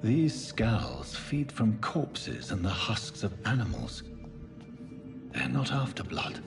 These skulls feed from corpses and the husks of animals. They're not after blood.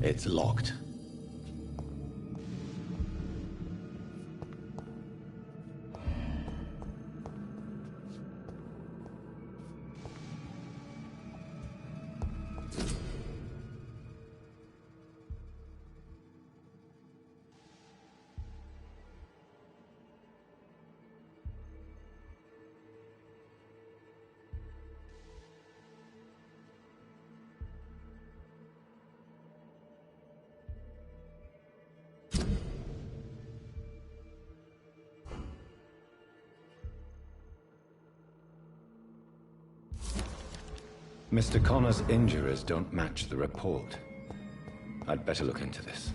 It's locked. Mr. Connor's injurers don't match the report. I'd better look into this.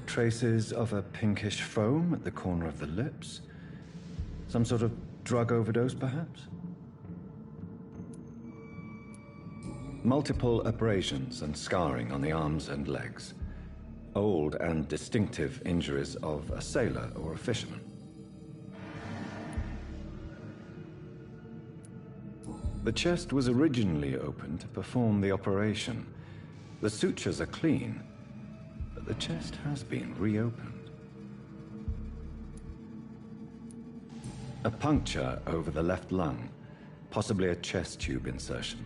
Traces of a pinkish foam at the corner of the lips. Some sort of drug overdose, perhaps? Multiple abrasions and scarring on the arms and legs. Old and distinctive injuries of a sailor or a fisherman. The chest was originally opened to perform the operation. The sutures are clean, but the chest has been reopened. A puncture over the left lung, possibly a chest tube insertion.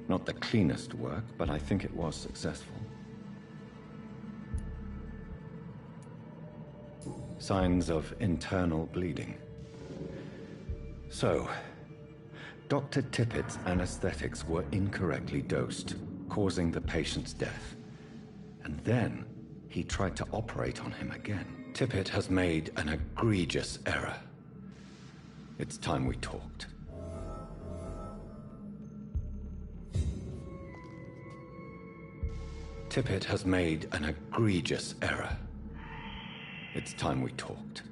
Not the cleanest work, but I think it was successful. Signs of internal bleeding. So, Dr. Tippett's anesthetics were incorrectly dosed, causing the patient's death. And then, he tried to operate on him again. Tippett has made an egregious error. It's time we talked. Tippett has made an egregious error. It's time we talked.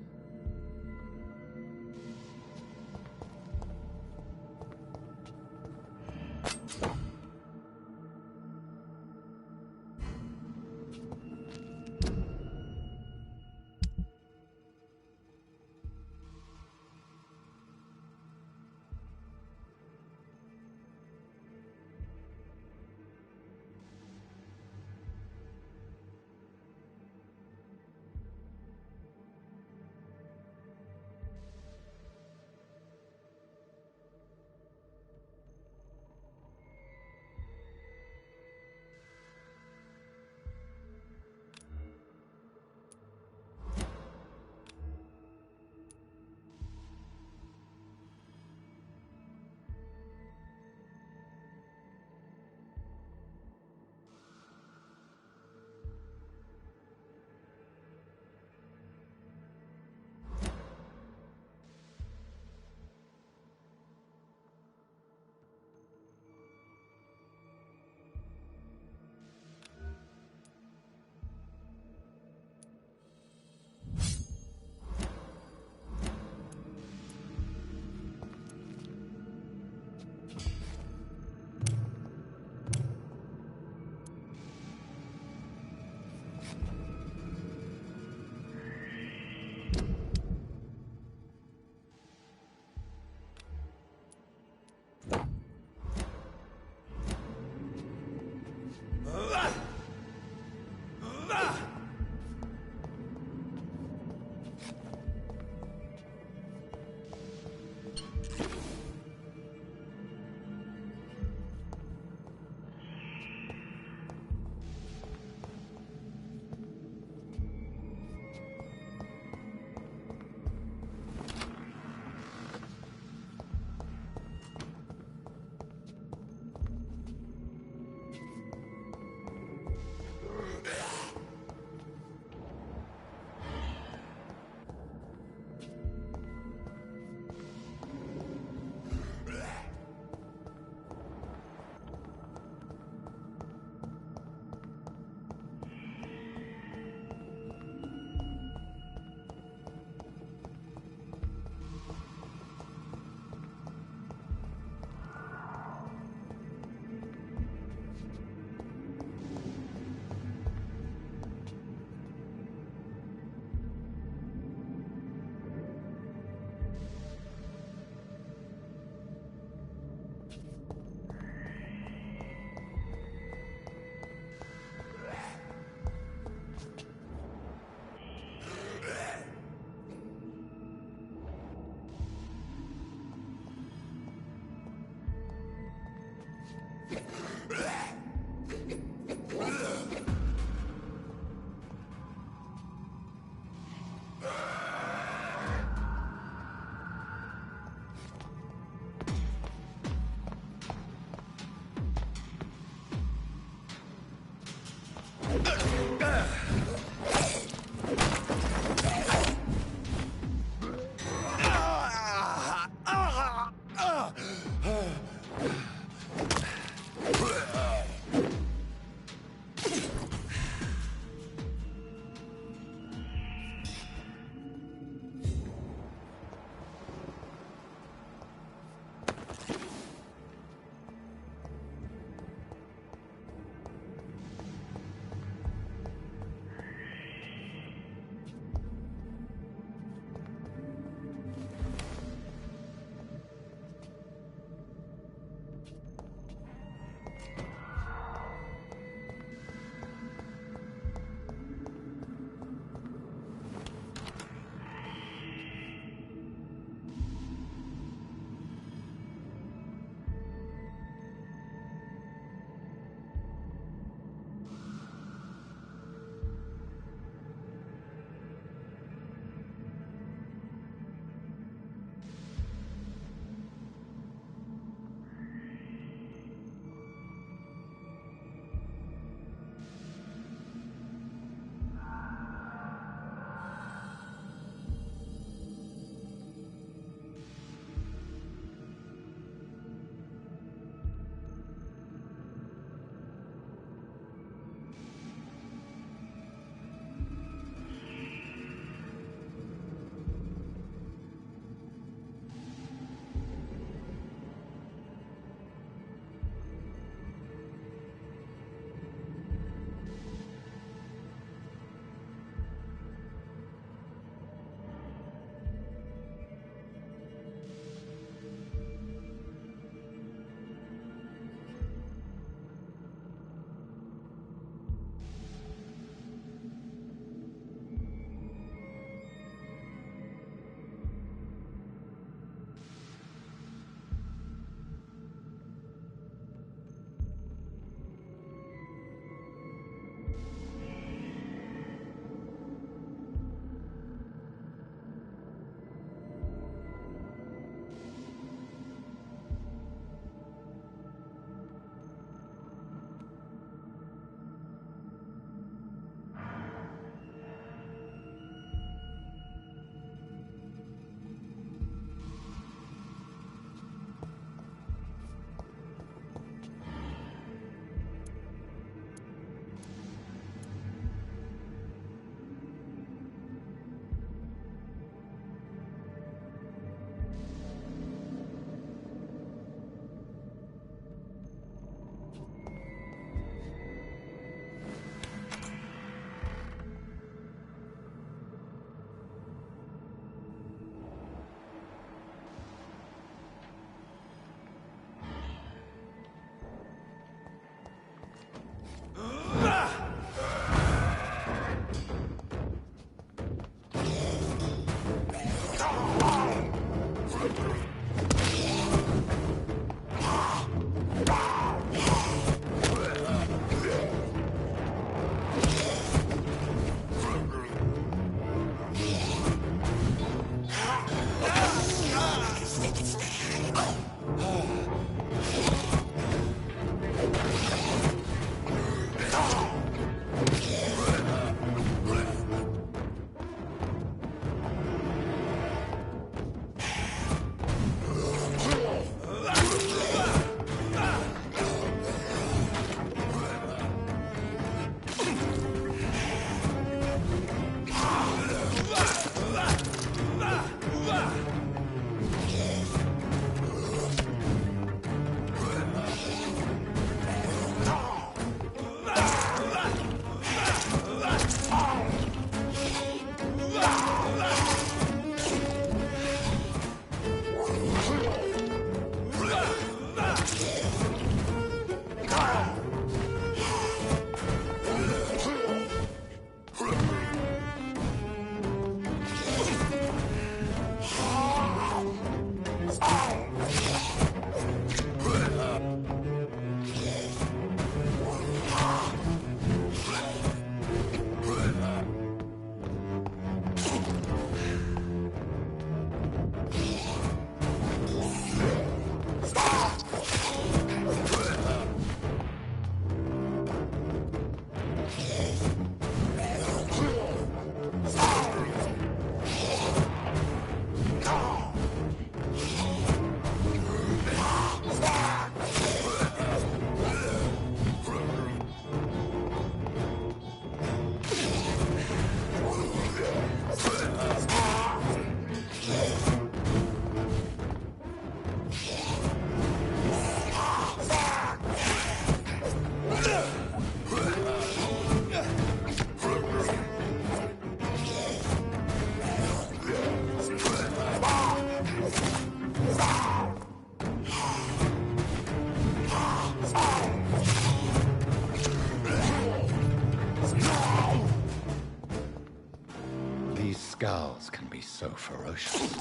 Skals can be so ferocious.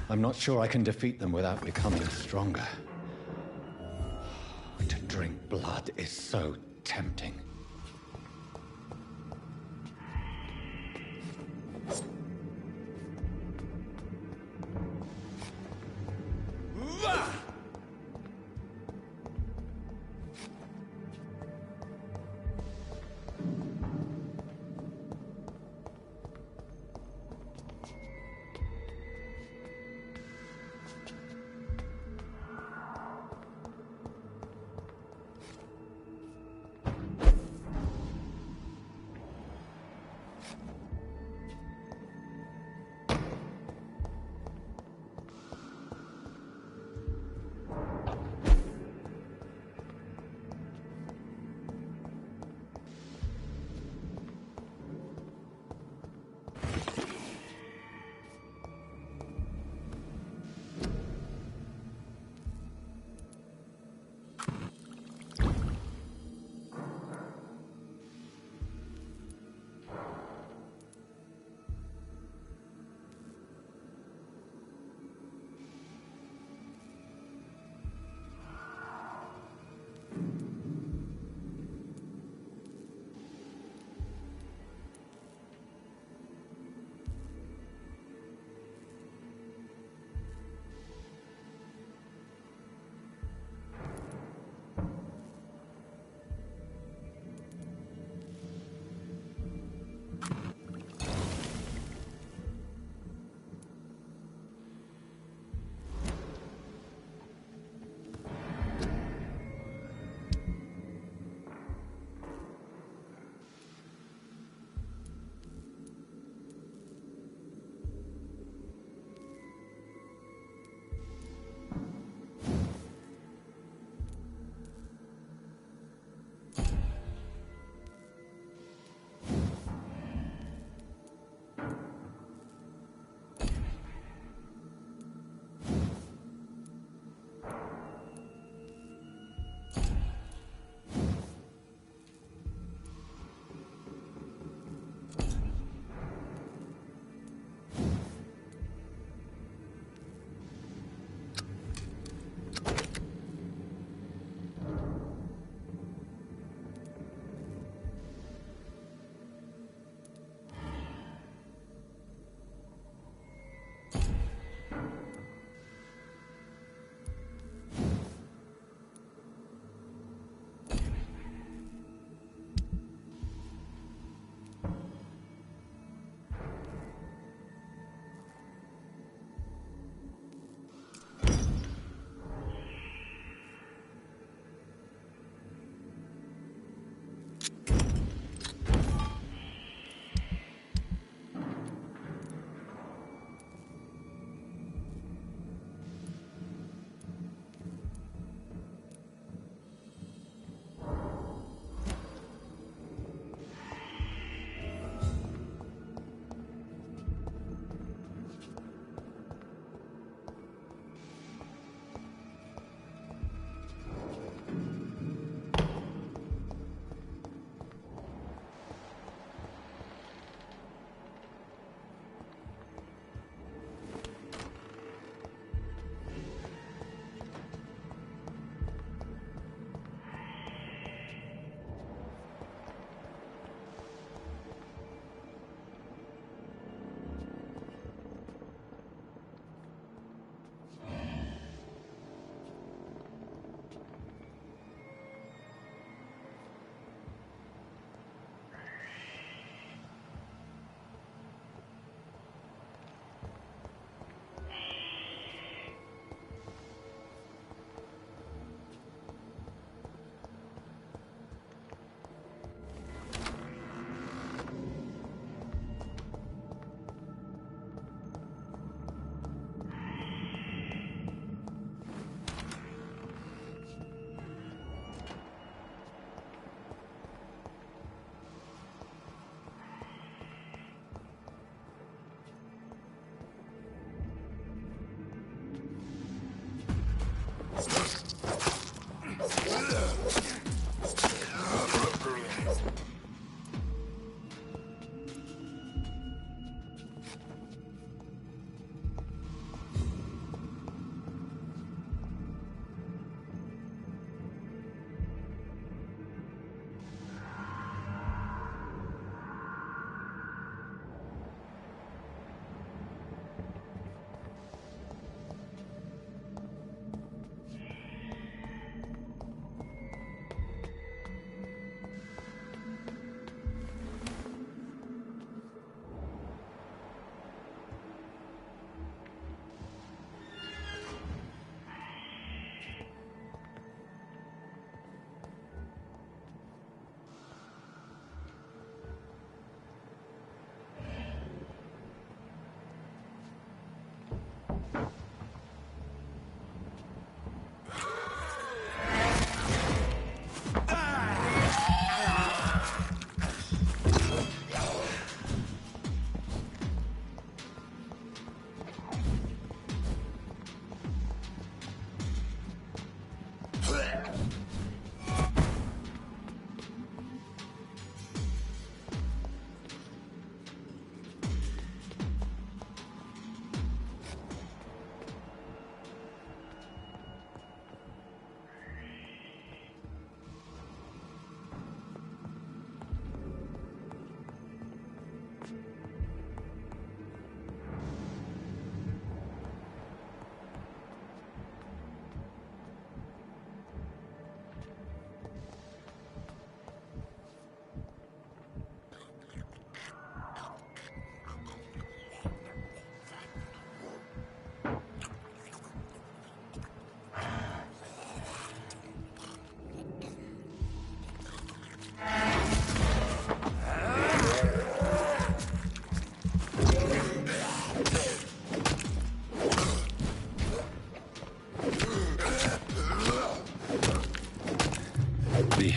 I'm not sure I can defeat them without becoming stronger. To drink blood is so tempting.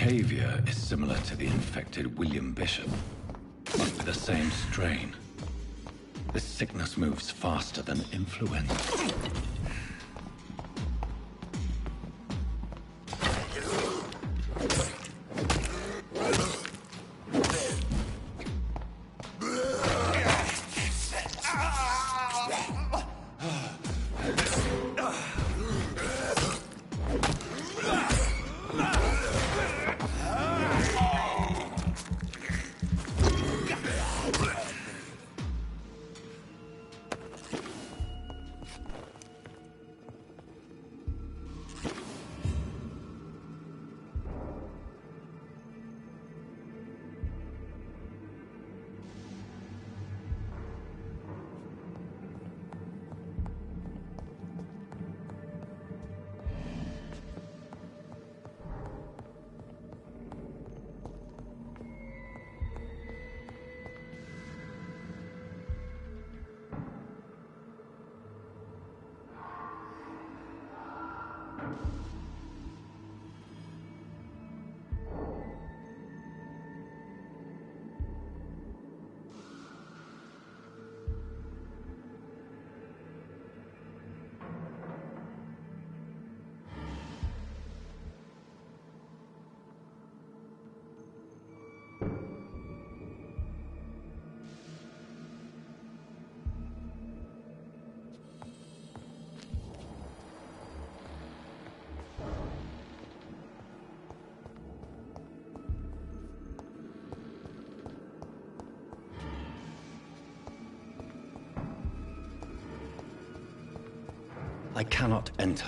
behavior is similar to the infected William Bishop, but with the same strain. This sickness moves faster than influenza. I cannot enter.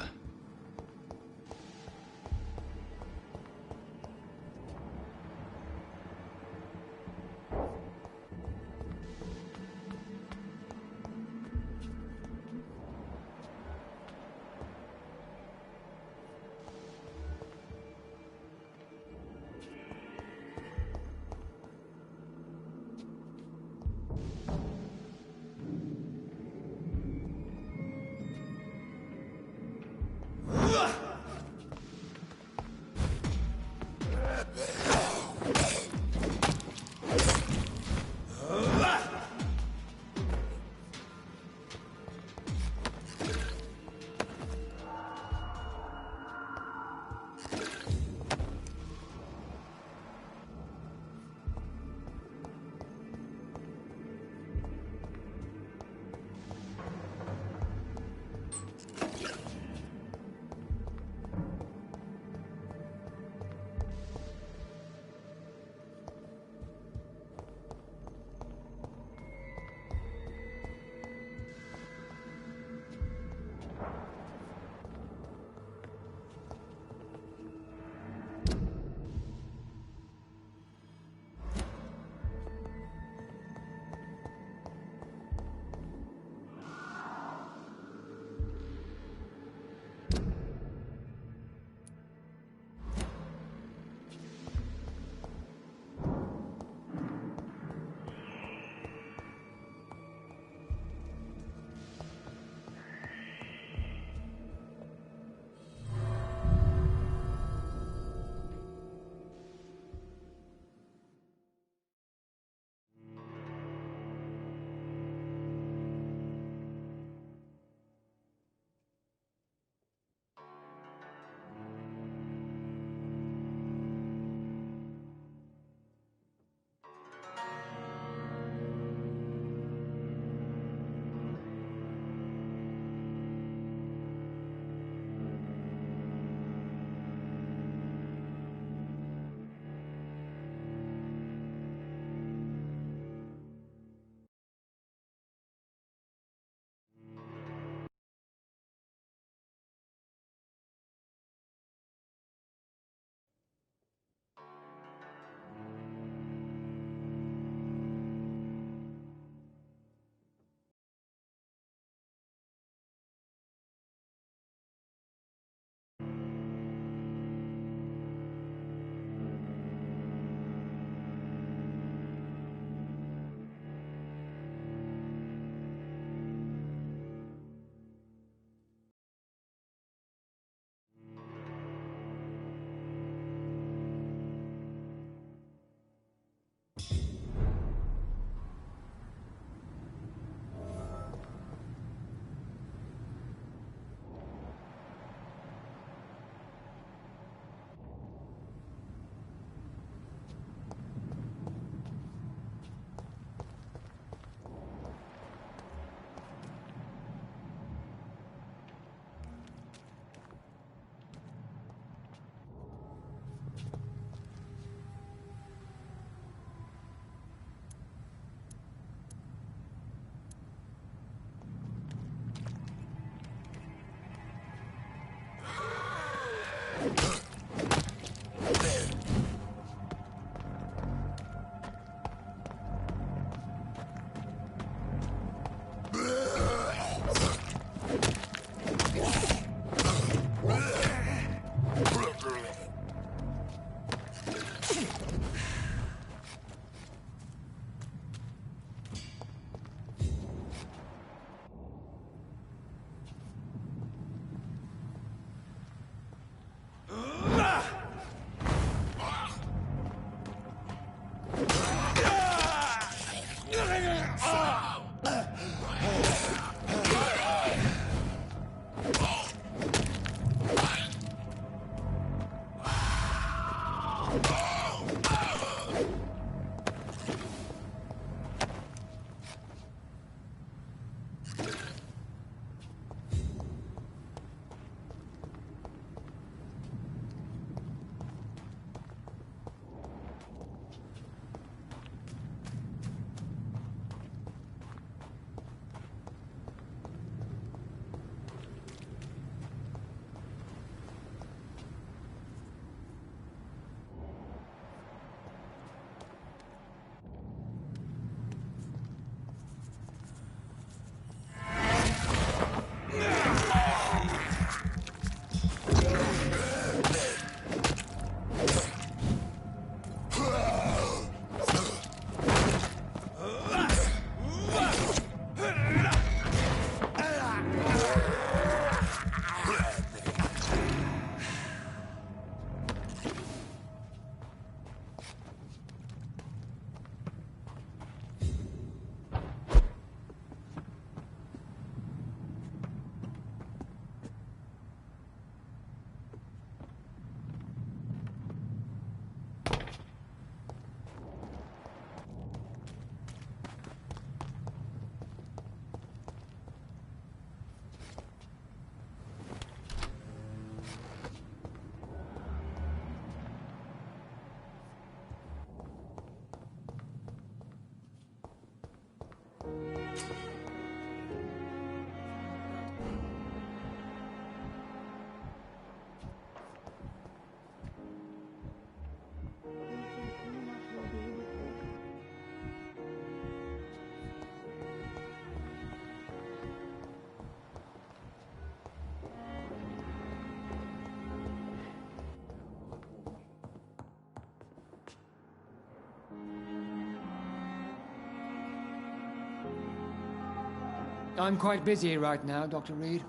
I'm quite busy right now, Dr. Reed.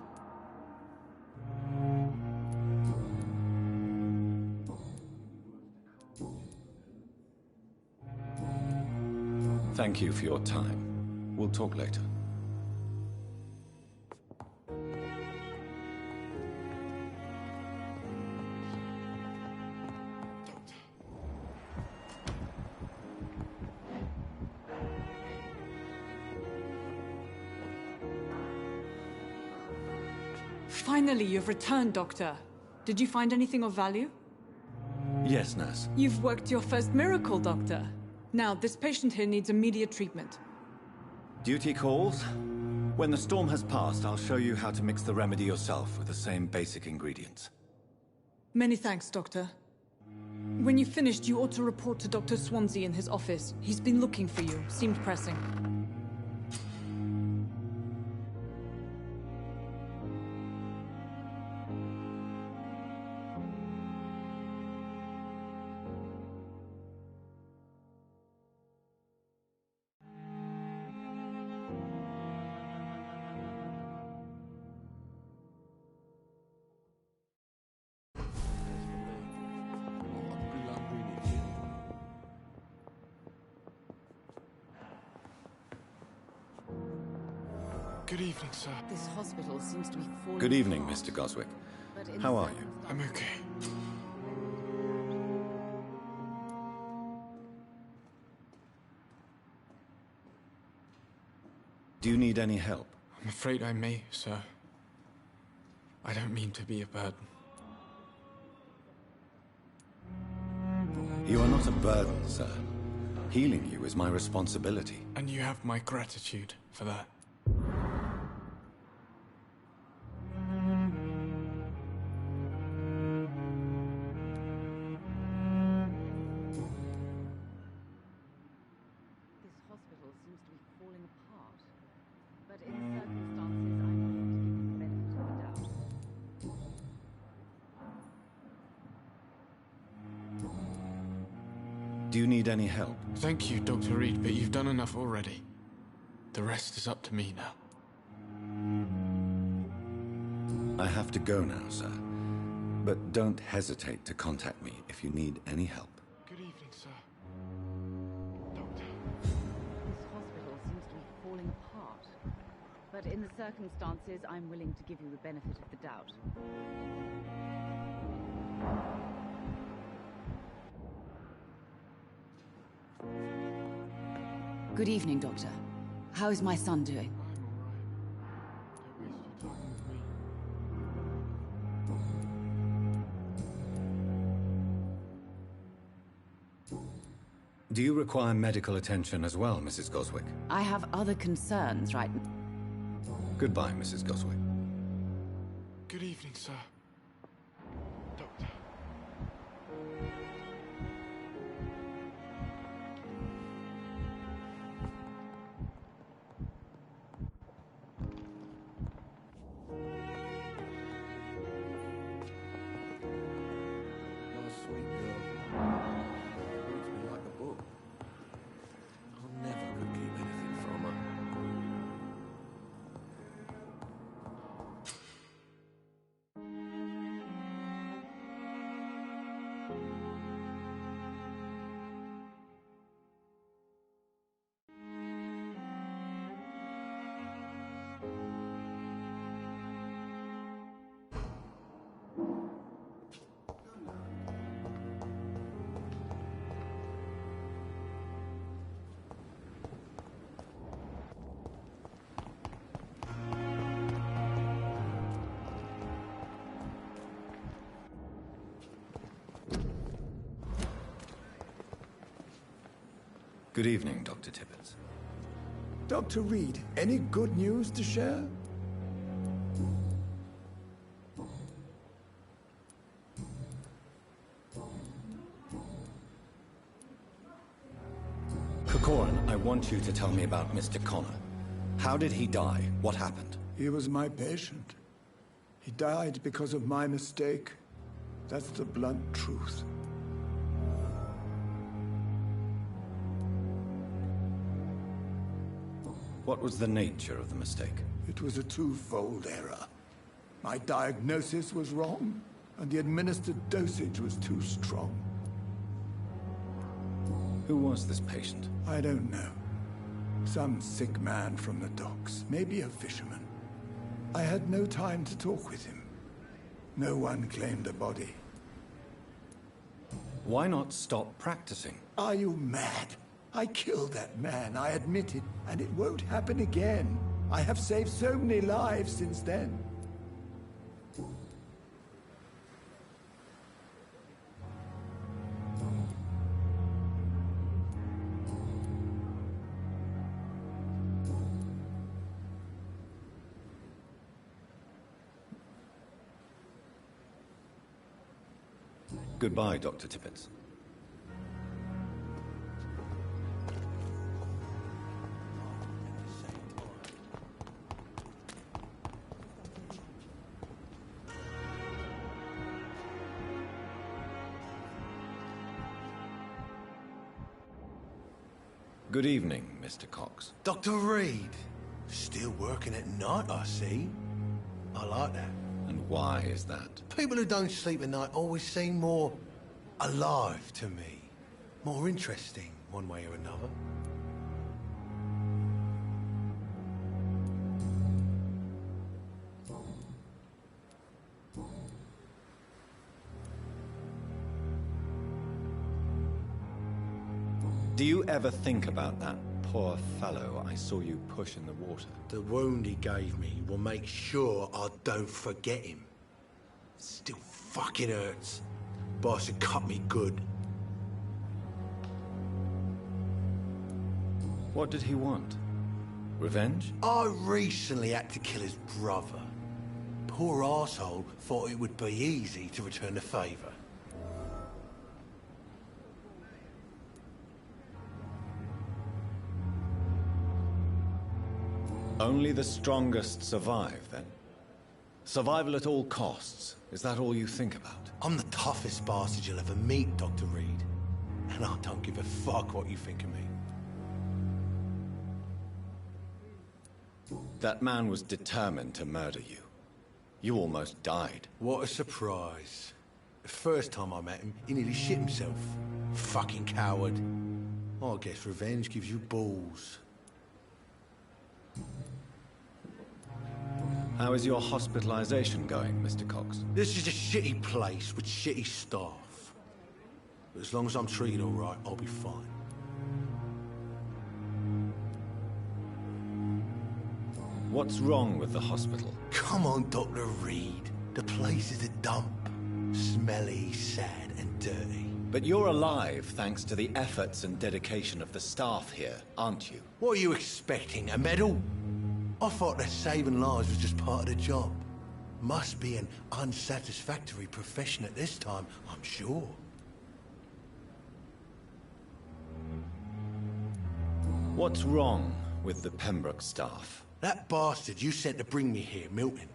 Thank you for your time. We'll talk later. Finally, you've returned, Doctor. Did you find anything of value? Yes, nurse. You've worked your first miracle, Doctor. Now, this patient here needs immediate treatment. Duty calls. When the storm has passed, I'll show you how to mix the remedy yourself with the same basic ingredients. Many thanks, Doctor. When you've finished, you ought to report to Dr. Swansea in his office. He's been looking for you. Seemed pressing. Good evening, sir. This hospital seems to be falling Good evening, apart. Mr. Goswick. But in How are you? I'm okay. Do you need any help? I'm afraid I may, sir. I don't mean to be a burden. You are not a burden, sir. Healing you is my responsibility. And you have my gratitude for that. This hospital seems to be falling apart. But in circumstances, I'm willing to give you the benefit of the doubt. Do you need any help? Thank you, Dr. Reed, but you've done enough already. The rest is up to me now. I have to go now, sir. But don't hesitate to contact me if you need any help. Good evening, sir. Doctor. This hospital seems to be falling apart. But in the circumstances, I'm willing to give you the benefit of the doubt. Good evening, Doctor. How is my son doing? I'm all right. Don't waste your time with me. Do you require medical attention as well, Mrs. Goswick? I have other concerns right now. Goodbye, Mrs. Goswick. Good evening, sir. Doctor. Nice sweet girl. Reads me like a book. I never could keep anything from her. Good evening, Dr. Tippett. Dr. Reed, any good news to share? Corcoran, I want you to tell me about Mr. Connor. How did he die? What happened? He was my patient. He died because of my mistake. That's the blunt truth. What was the nature of the mistake? It was a twofold error. My diagnosis was wrong, and the administered dosage was too strong. Who was this patient? I don't know. Some sick man from the docks, maybe a fisherman. I had no time to talk with him. No one claimed a body. Why not stop practicing? Are you mad? I killed that man, I admit it, and it won't happen again. I have saved so many lives since then. Goodbye, Dr. Tippett. Good evening, Mr. Cox. Dr. Reed. Still working at night, I see. I like that. And why is that? People who don't sleep at night always seem more alive to me. More interesting, one way or another. Do you ever think about that poor fellow I saw you push in the water? The wound he gave me will make sure I don't forget him. Still fucking hurts. Boss had cut me good. What did he want? Revenge? I recently had to kill his brother. Poor arsehole thought it would be easy to return the favour. Only the strongest survive, then? Survival at all costs. Is that all you think about? I'm the toughest bastard you'll ever meet, Dr. Reed. And I don't give a fuck what you think of me. That man was determined to murder you. You almost died. What a surprise. The first time I met him, he nearly shit himself. Fucking coward. I guess revenge gives you balls. How is your hospitalization going, Mr. Cox? This is a shitty place with shitty staff. But as long as I'm treated all right, I'll be fine. What's wrong with the hospital? Come on, Dr. Reed. The place is a dump. Smelly, sad, and dirty. But you're alive thanks to the efforts and dedication of the staff here, aren't you? What are you expecting, a medal? I thought that saving lives was just part of the job. Must be an unsatisfactory profession at this time, I'm sure. What's wrong with the Pembroke staff? That bastard you sent to bring me here, Milton.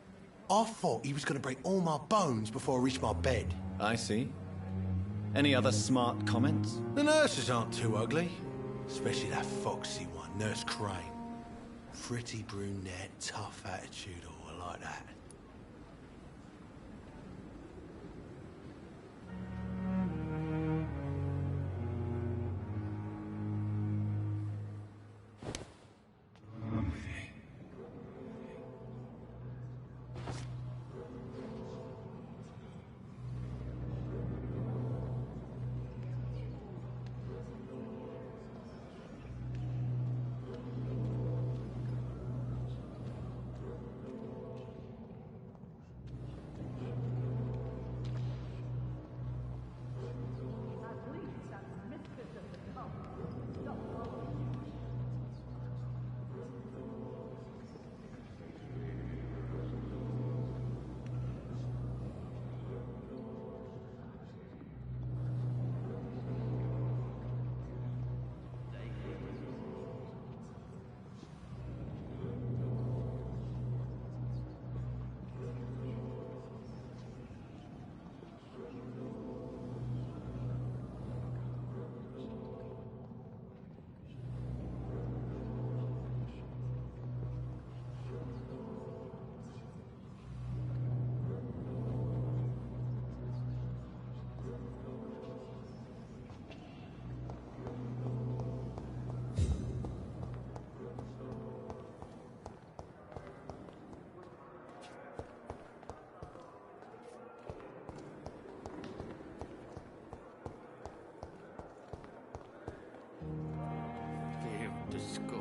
I thought he was going to break all my bones before I reached my bed. I see. Any other smart comments? The nurses aren't too ugly. Especially that foxy one, Nurse Crane. Pretty brunette, tough attitude, all like that.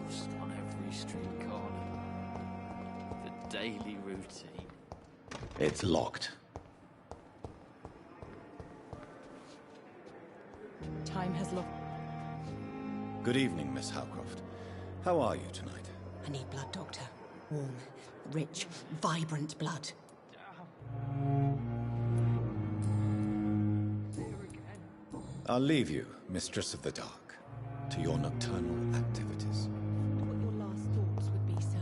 Just on every street corner. The daily routine. It's locked. Time has lost. Good evening, Miss Howcroft. How are you tonight? I need blood, Doctor. Warm, rich, vibrant blood. I'll leave you, Mistress of the Dark, to your nocturnal activities. What your last thoughts would be, sir.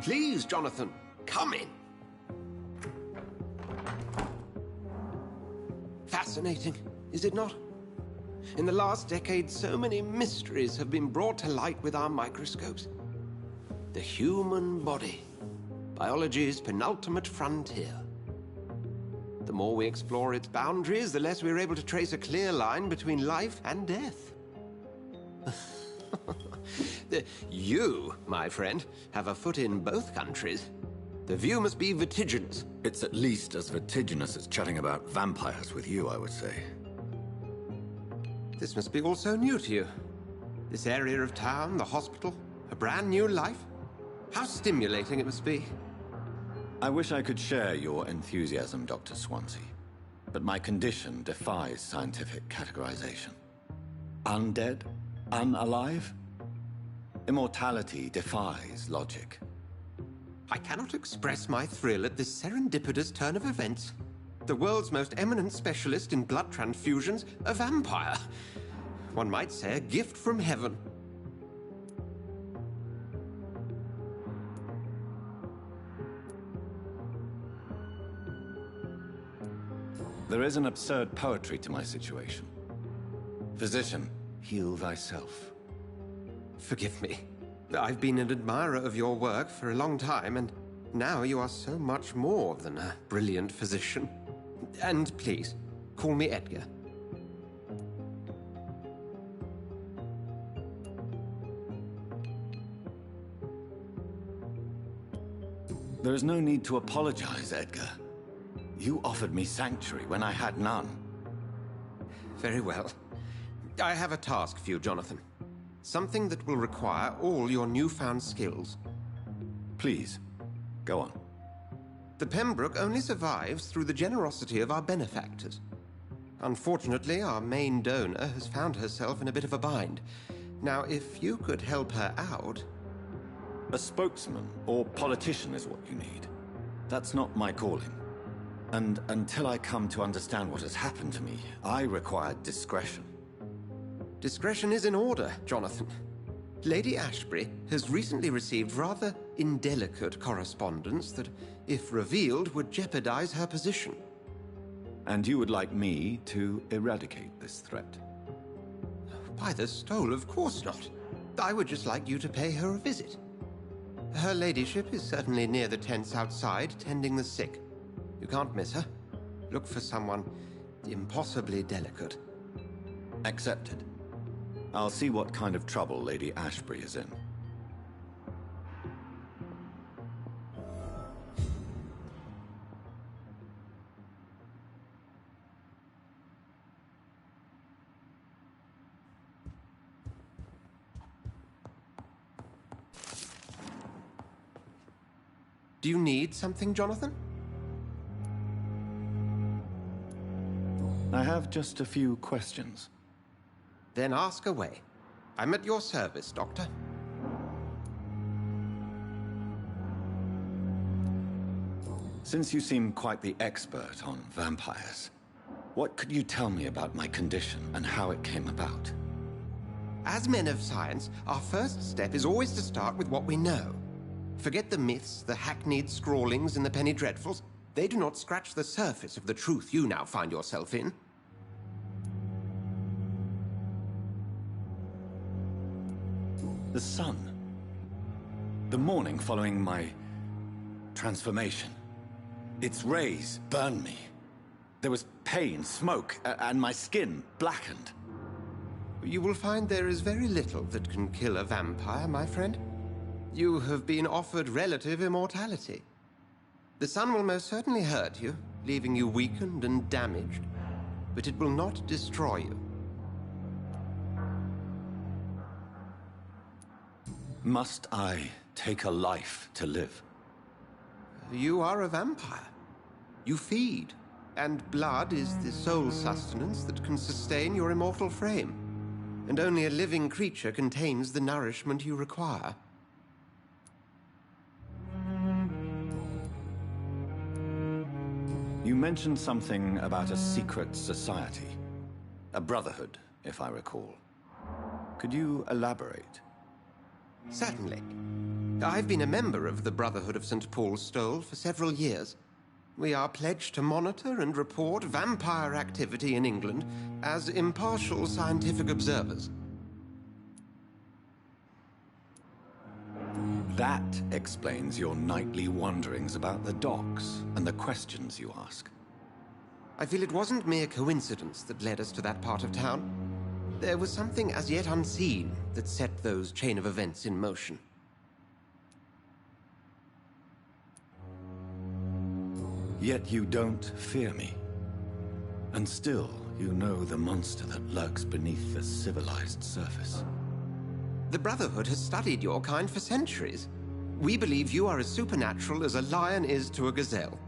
Please, Jonathan, come in. Fascinating, is it not? In the last decade, so many mysteries have been brought to light with our microscopes. The human body, biology's penultimate frontier. The more we explore its boundaries, the less we're able to trace a clear line between life and death. You, my friend, have a foot in both countries. The view must be vertiginous. It's at least as vertiginous as chatting about vampires with you, I would say. This must be all so new to you. This area of town, the hospital, a brand new life. How stimulating it must be. I wish I could share your enthusiasm, Dr. Swansea, but my condition defies scientific categorization. Undead? Unalive? Immortality defies logic. I cannot express my thrill at this serendipitous turn of events. The world's most eminent specialist in blood transfusions, a vampire. One might say a gift from heaven. There is an absurd poetry to my situation. Physician, heal thyself. Forgive me. I've been an admirer of your work for a long time, and now you are so much more than a brilliant physician. And please, call me Edgar. There is no need to apologize, Edgar. You offered me sanctuary when I had none. Very well. I have a task for you, Jonathan. Something that will require all your newfound skills. Please, go on. The Pembroke only survives through the generosity of our benefactors. Unfortunately, our main donor has found herself in a bit of a bind. Now, if you could help her out... A spokesman or politician is what you need. That's not my calling. And until I come to understand what has happened to me, I require discretion. Discretion is in order, Jonathan. Lady Ashbury has recently received rather indelicate correspondence that, if revealed, would jeopardize her position. And you would like me to eradicate this threat? By the stole, of course not. I would just like you to pay her a visit. Her ladyship is certainly near the tents outside, tending the sick. You can't miss her. Look for someone impossibly delicate. Accepted. I'll see what kind of trouble Lady Ashbury is in. Do you need something, Jonathan? I have just a few questions. Then ask away. I'm at your service, Doctor. Since you seem quite the expert on vampires, what could you tell me about my condition and how it came about? As men of science, our first step is always to start with what we know. Forget the myths, the hackneyed scrawlings in the Penny Dreadfuls. They do not scratch the surface of the truth you now find yourself in. The sun. The morning following my transformation. Its rays burned me. There was pain, smoke, and my skin blackened. You will find there is very little that can kill a vampire, my friend. You have been offered relative immortality. The sun will most certainly hurt you, leaving you weakened and damaged, but it will not destroy you. Must I take a life to live? You are a vampire. You feed, and blood is the sole sustenance that can sustain your immortal frame. And only a living creature contains the nourishment you require. You mentioned something about a secret society. A brotherhood, if I recall. Could you elaborate? Certainly. I've been a member of the Brotherhood of St. Paul's Stole for several years. We are pledged to monitor and report vampire activity in England as impartial scientific observers. That explains your nightly wanderings about the docks and the questions you ask. I feel it wasn't mere coincidence that led us to that part of town. There was something as yet unseen that set those chain of events in motion. Yet you don't fear me. And still, you know the monster that lurks beneath the civilized surface. The Brotherhood has studied your kind for centuries. We believe you are as supernatural as a lion is to a gazelle.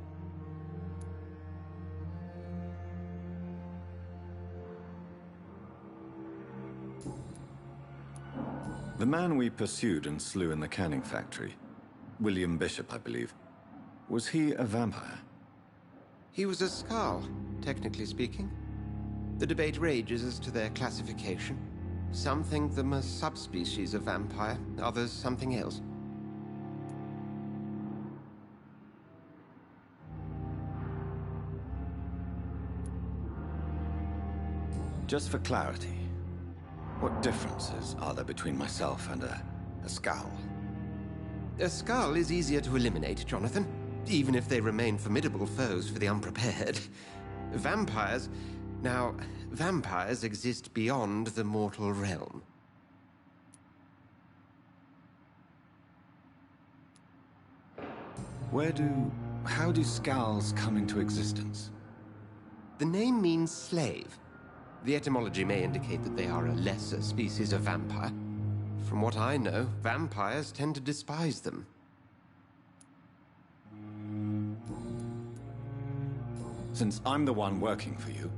The man we pursued and slew in the canning factory, William Bishop, I believe, was he a vampire? He was a Skald, technically speaking. The debate rages as to their classification. Some think them a subspecies of vampire, others something else. Just for clarity, what differences are there between myself and a Skald? A Skald is easier to eliminate, Jonathan, even if they remain formidable foes for the unprepared. Vampires... Now, vampires exist beyond the mortal realm. How do Skalds come into existence? The name means slave. The etymology may indicate that they are a lesser species of vampire. From what I know, vampires tend to despise them. Since I'm the one working for you,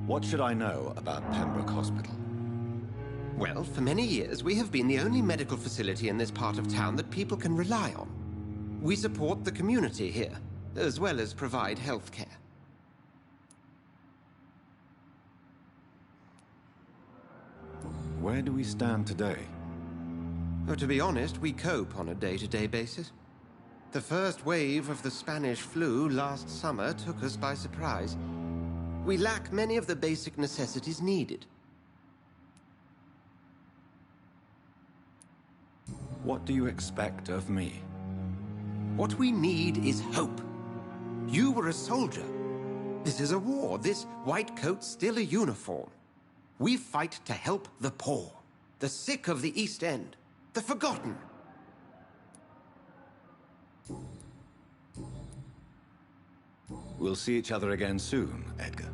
what should I know about Pembroke Hospital? Well, for many years, we have been the only medical facility in this part of town that people can rely on. We support the community here, as well as provide health care. Where do we stand today? Well, to be honest, we cope on a day-to-day basis. The first wave of the Spanish flu last summer took us by surprise. We lack many of the basic necessities needed. What do you expect of me? What we need is hope. You were a soldier. This is a war. This white coat's still a uniform. We fight to help the poor, the sick of the East End, the forgotten. We'll see each other again soon, Edgar.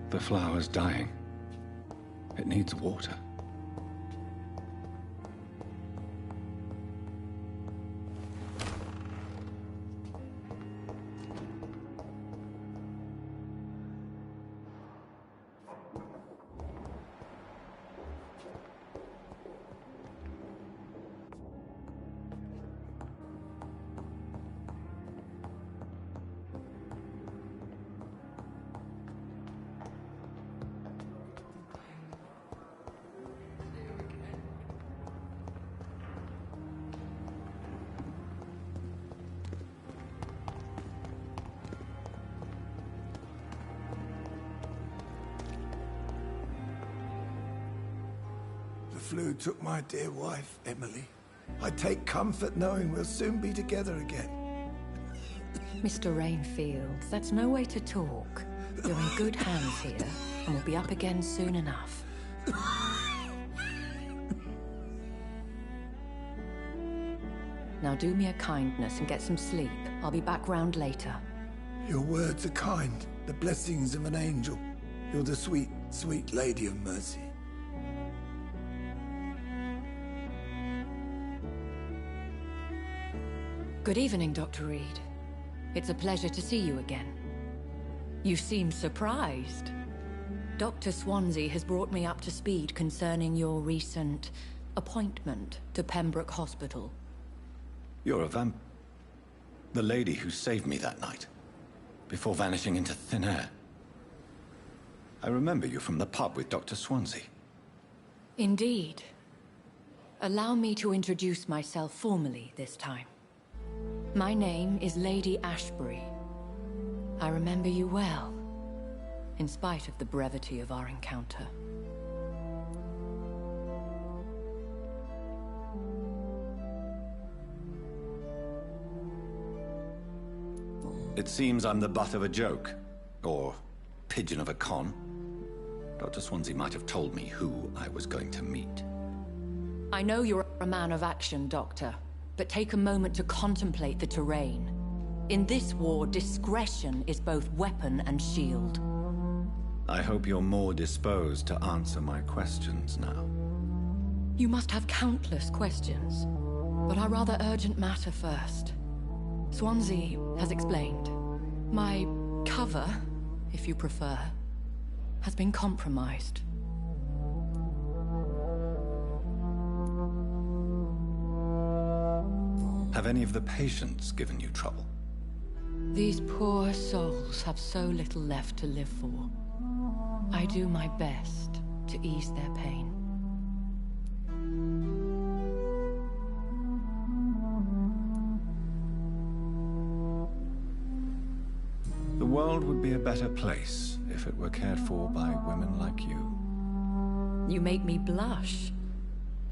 The flower's dying. It needs water. The flu took my dear wife, Emily. I take comfort knowing we'll soon be together again. Mr. Rainfield, that's no way to talk. You're in good hands here, and we'll be up again soon enough. Now do me a kindness and get some sleep. I'll be back round later. Your words are kind, the blessings of an angel. You're the sweet, sweet Lady of Mercy. Good evening, Dr. Reed. It's a pleasure to see you again. You seem surprised. Dr. Swansea has brought me up to speed concerning your recent appointment to Pembroke Hospital. You're a the lady who saved me that night, before vanishing into thin air. I remember you from the pub with Dr. Swansea. Indeed. Allow me to introduce myself formally this time. My name is Lady Ashbury. I remember you well, in spite of the brevity of our encounter. It seems I'm the butt of a joke, or pigeon of a con. Dr. Swansea might have told me who I was going to meet. I know you're a man of action, Doctor, but take a moment to contemplate the terrain. In this war, discretion is both weapon and shield. I hope you're more disposed to answer my questions now. You must have countless questions, but our rather urgent matter first. Swansea has explained. My cover, if you prefer, has been compromised. Have any of the patients given you trouble? These poor souls have so little left to live for. I do my best to ease their pain. The world would be a better place if it were cared for by women like you. You make me blush.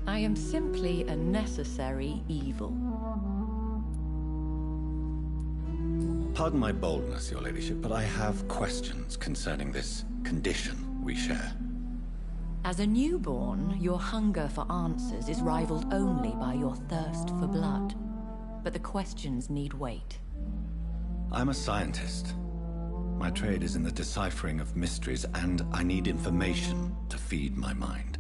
I am simply a necessary evil. Pardon my boldness, Your Ladyship, but I have questions concerning this condition we share. As a newborn, your hunger for answers is rivaled only by your thirst for blood. But the questions need wait. I'm a scientist. My trade is in the deciphering of mysteries, and I need information to feed my mind.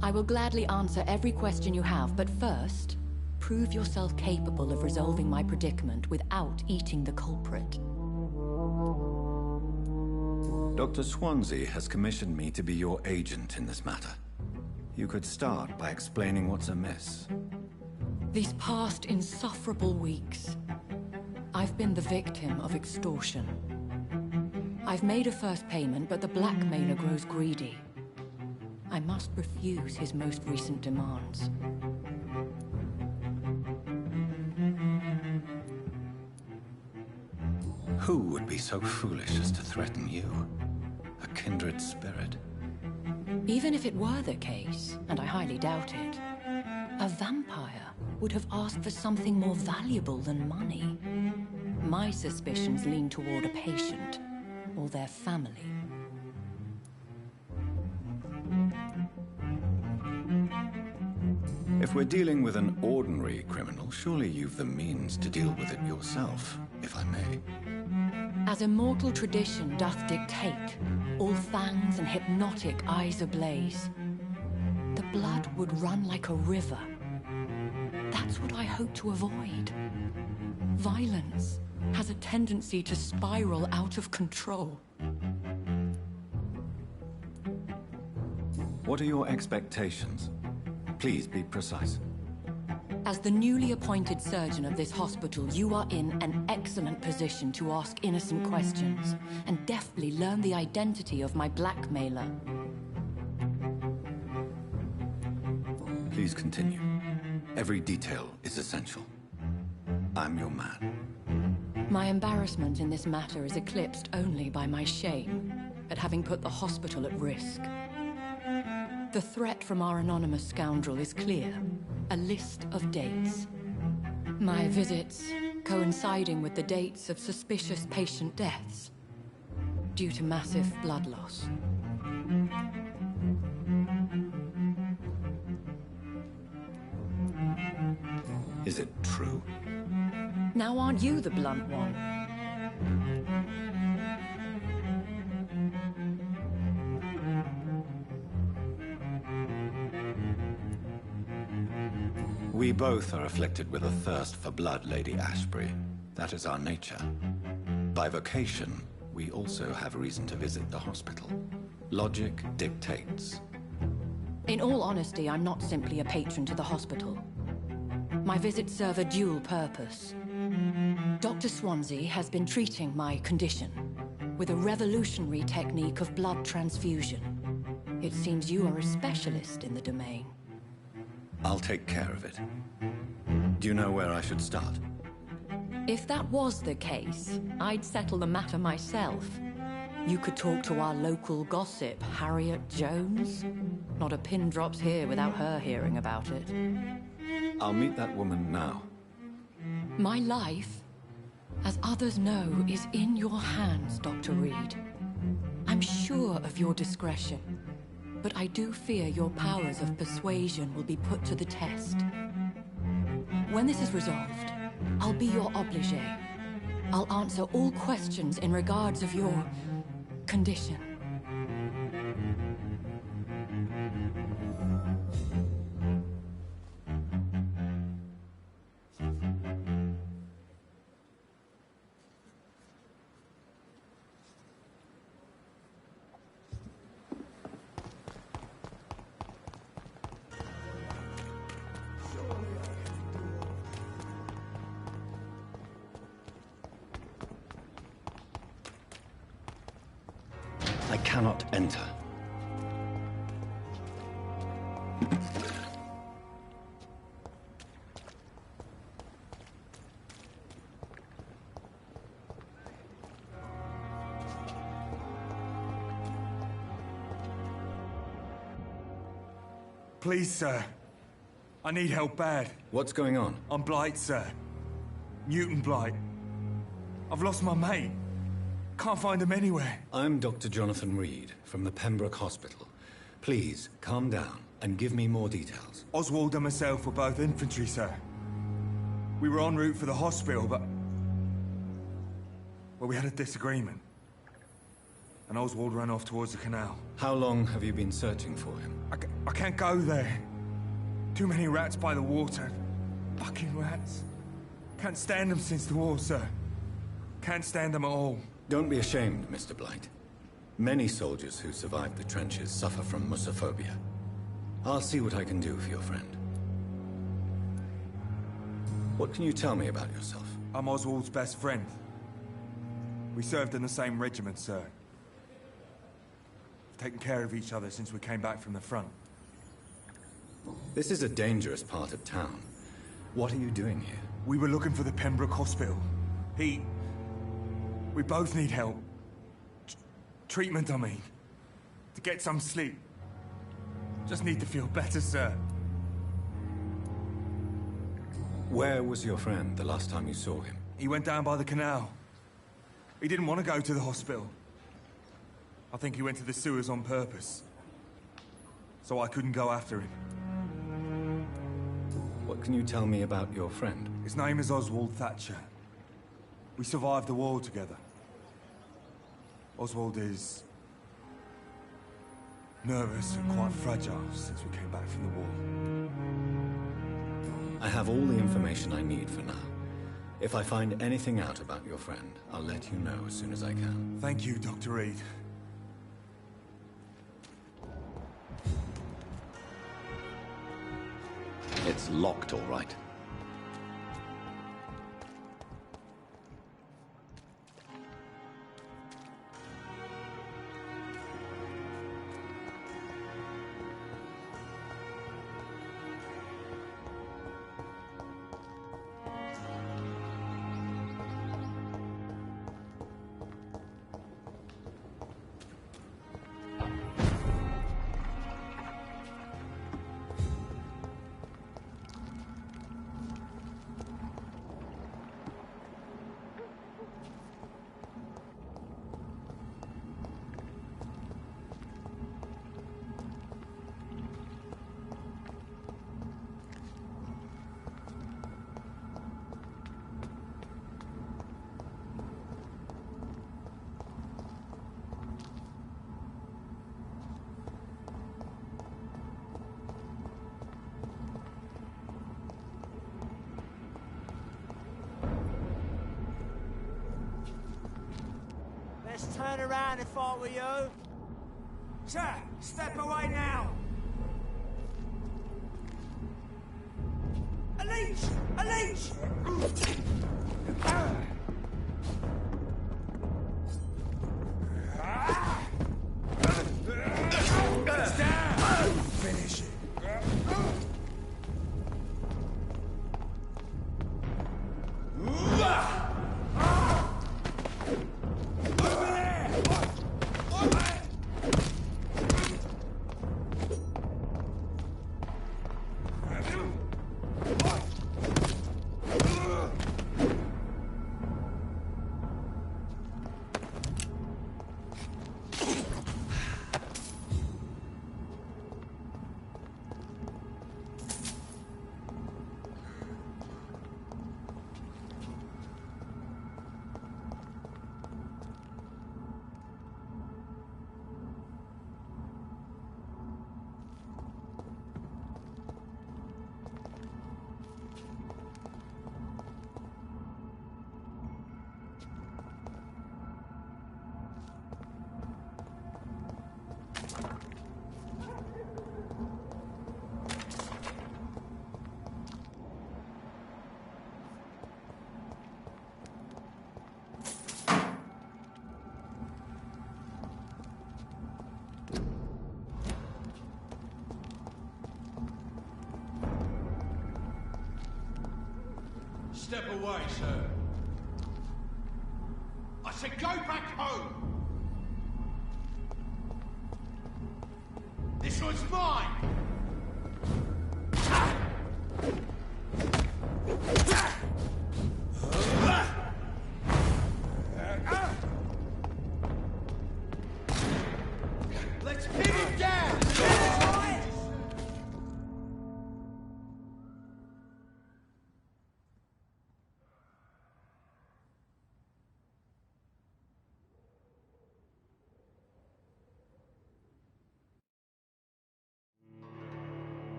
I will gladly answer every question you have, but first, prove yourself capable of resolving my predicament without eating the culprit. Dr. Swansea has commissioned me to be your agent in this matter. You could start by explaining what's amiss. These past insufferable weeks, I've been the victim of extortion. I've made a first payment, but the blackmailer grows greedy. I must refuse his most recent demands. Who would be so foolish as to threaten you? A kindred spirit. Even if it were the case, and I highly doubt it, a vampire would have asked for something more valuable than money. My suspicions lean toward a patient, or their family. If we're dealing with an ordinary criminal, surely you've the means to deal with it yourself, if I may. As immortal tradition doth dictate, all fangs and hypnotic eyes ablaze, the blood would run like a river. That's what I hope to avoid. Violence has a tendency to spiral out of control. What are your expectations? Please be precise. As the newly appointed surgeon of this hospital, you are in an excellent position to ask innocent questions and deftly learn the identity of my blackmailer. Please continue. Every detail is essential. I'm your man. My embarrassment in this matter is eclipsed only by my shame at having put the hospital at risk. The threat from our anonymous scoundrel is clear. A list of dates. My visits coinciding with the dates of suspicious patient deaths due to massive blood loss. Is it true? Now aren't you the blunt one? We both are afflicted with a thirst for blood, Lady Ashbury. That is our nature. By vocation, we also have reason to visit the hospital. Logic dictates. In all honesty, I'm not simply a patron to the hospital. My visits serve a dual purpose. Dr. Swansea has been treating my condition with a revolutionary technique of blood transfusion. It seems you are a specialist in the domain. I'll take care of it. Do you know where I should start? If that was the case, I'd settle the matter myself. You could talk to our local gossip, Harriet Jones. Not a pin drops here without her hearing about it. I'll meet that woman now. My life, as others know, is in your hands, Dr. Reed. I'm sure of your discretion, but I do fear your powers of persuasion will be put to the test. When this is resolved, I'll be your obligé. I'll answer all questions in regards of your condition. I cannot enter. Please, sir. I need help bad. What's going on? I'm Blight, sir. Newton Blight. I've lost my mate. Can't find him anywhere. I'm Dr. Jonathan Reed from the Pembroke Hospital. Please, calm down and give me more details. Oswald and myself were both infantry, sir. We were en route for the hospital, but... well, we had a disagreement. And Oswald ran off towards the canal. How long have you been searching for him? I can't go there. Too many rats by the water. Fucking rats. Can't stand them since the war, sir. Can't stand them at all. Don't be ashamed, Mr. Blight. Many soldiers who survived the trenches suffer from musophobia. I'll see what I can do for your friend. What can you tell me about yourself? I'm Oswald's best friend. We served in the same regiment, sir. We've taken care of each other since we came back from the front. This is a dangerous part of town. What are you doing here? We were looking for the Pembroke Hospital. We both need help. Treatment, I mean. To get some sleep. Just need to feel better, sir. Where was your friend the last time you saw him? He went down by the canal. He didn't want to go to the hospital. I think he went to the sewers on purpose. So I couldn't go after him. What can you tell me about your friend? His name is Oswald Thatcher. We survived the war together. Oswald is nervous and quite fragile since we came back from the war. I have all the information I need for now. If I find anything out about your friend, I'll let you know as soon as I can. Thank you, Dr. Reed. It's locked, all right. Let's turn around if I were you. Sir, step away now. A leech! A leech! It's down! Finish it. Step away, sir. I said go back home! This one's mine! Let's pin him down!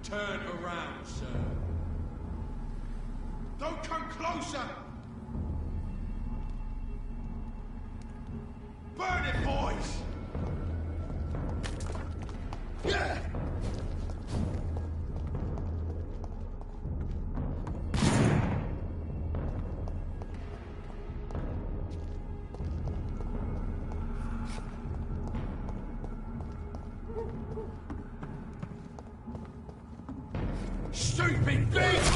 Turn around, sir. Don't come closer! Burn it, boys! Yeah! Stupid bitch!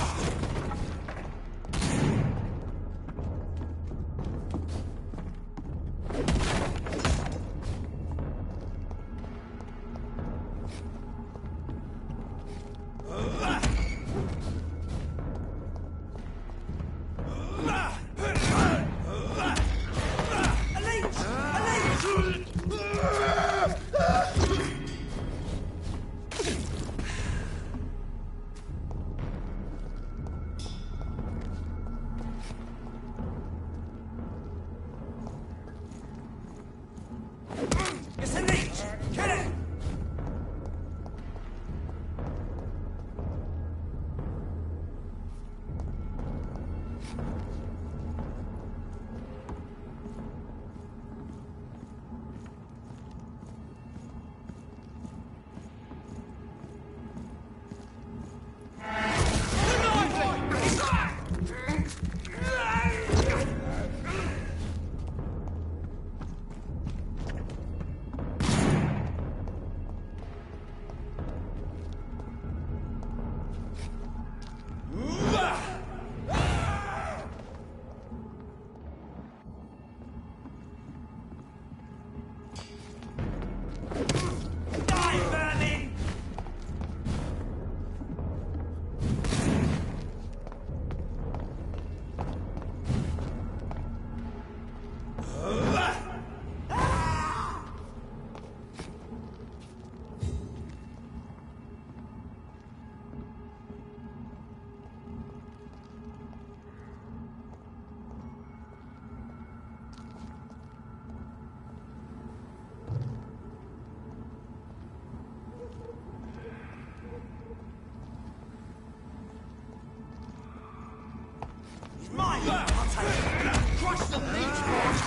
Mine! I'll take it! Crush the leech, boys!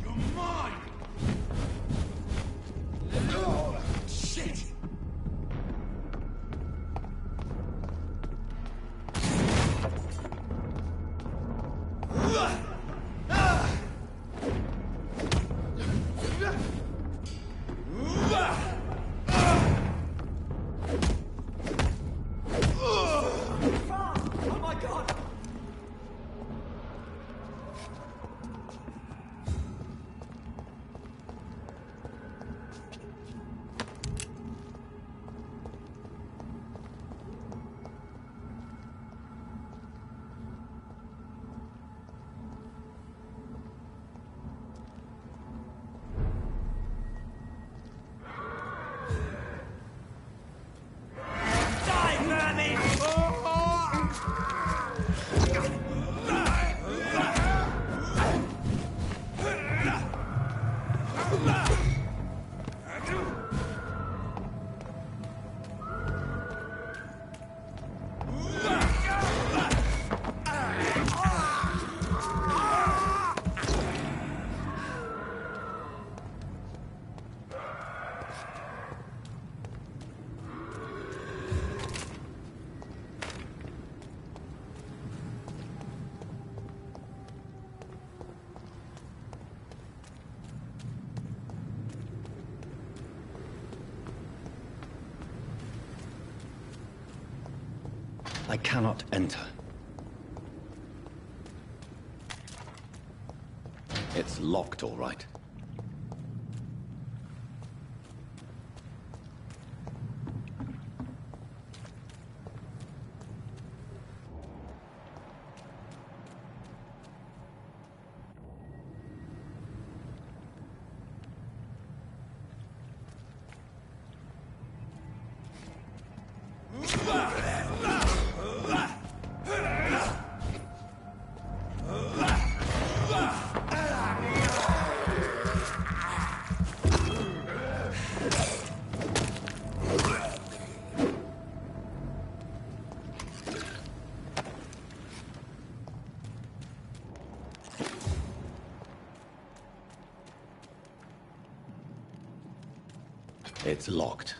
You're mine! Shit! I cannot enter. It's locked, all right. It's locked.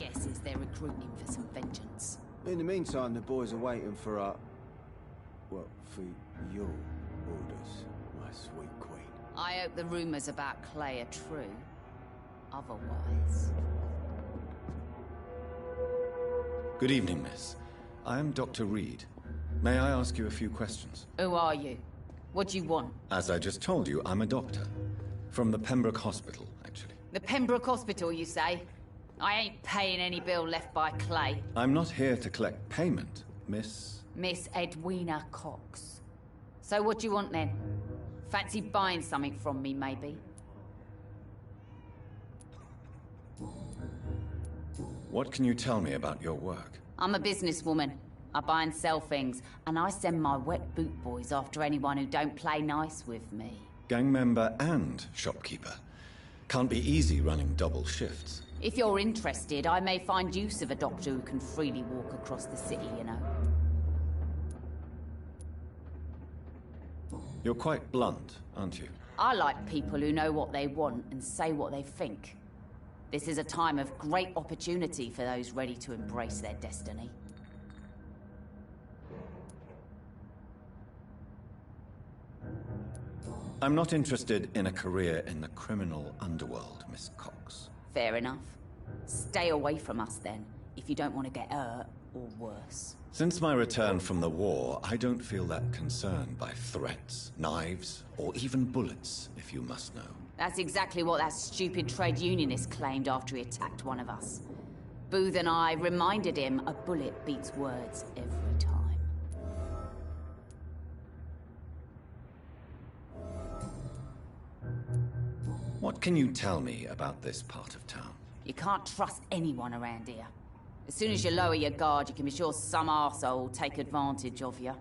guess is they're recruiting for some vengeance. In the meantime, the boys are waiting for well, for your orders, my sweet queen. I hope the rumors about Clay are true. Otherwise... Good evening, miss. I am Dr. Reed. May I ask you a few questions? Who are you? What do you want? As I just told you, I'm a doctor. From the Pembroke Hospital, actually. The Pembroke Hospital, you say? I ain't paying any bill left by Clay. I'm not here to collect payment, Miss... Miss Edwina Cox. So what do you want then? Fancy buying something from me, maybe? What can you tell me about your work? I'm a businesswoman. I buy and sell things, and I send my wet boot boys after anyone who don't play nice with me. Gang member and shopkeeper. Can't be easy running double shifts. If you're interested, I may find use of a doctor who can freely walk across the city, you know. You're quite blunt, aren't you? I like people who know what they want and say what they think. This is a time of great opportunity for those ready to embrace their destiny. I'm not interested in a career in the criminal underworld, Miss Cox. Fair enough. Stay away from us then, if you don't want to get hurt or worse. Since my return from the war, I don't feel that concerned by threats, knives, or even bullets, if you must know. That's exactly what that stupid trade unionist claimed after he attacked one of us. Booth and I reminded him a bullet beats words every time. What can you tell me about this part of town? You can't trust anyone around here. As soon as you lower your guard, you can be sure some arsehole will take advantage of you.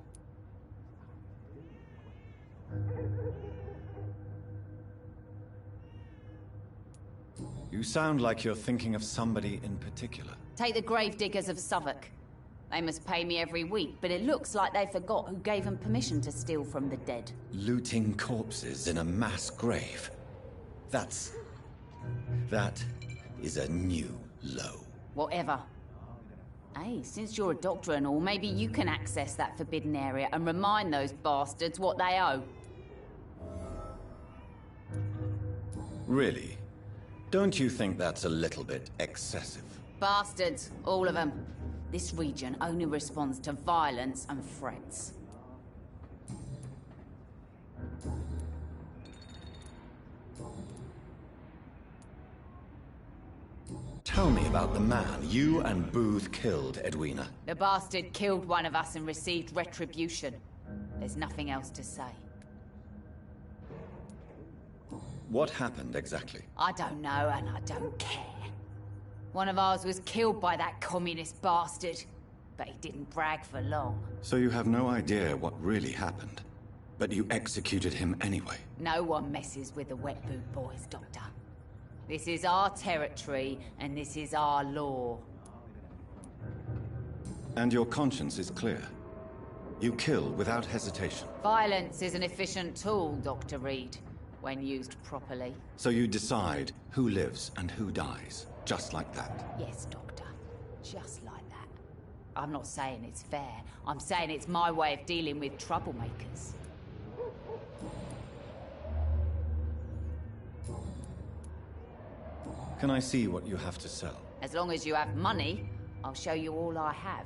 You sound like you're thinking of somebody in particular. Take the gravediggers of Southwark. They must pay me every week, but it looks like they forgot who gave them permission to steal from the dead. Looting corpses in a mass grave. That is a new low. Whatever. Hey, since you're a doctor and all, maybe you can access that forbidden area and remind those bastards what they owe. Really? Don't you think that's a little bit excessive? Bastards, all of them. This region only responds to violence and threats. Tell me about the man you and Booth killed, Edwina. The bastard killed one of us and received retribution. There's nothing else to say. What happened exactly? I don't know, and I don't care. One of ours was killed by that communist bastard, but he didn't brag for long. So you have no idea what really happened, but you executed him anyway? No one messes with the wet boot boys, Doctor. This is our territory, and this is our law. And your conscience is clear. You kill without hesitation. Violence is an efficient tool, Dr. Reed, when used properly. So you decide who lives and who dies, just like that? Yes, Doctor. Just like that. I'm not saying it's fair. I'm saying it's my way of dealing with troublemakers. Can I see what you have to sell? As long as you have money, I'll show you all I have.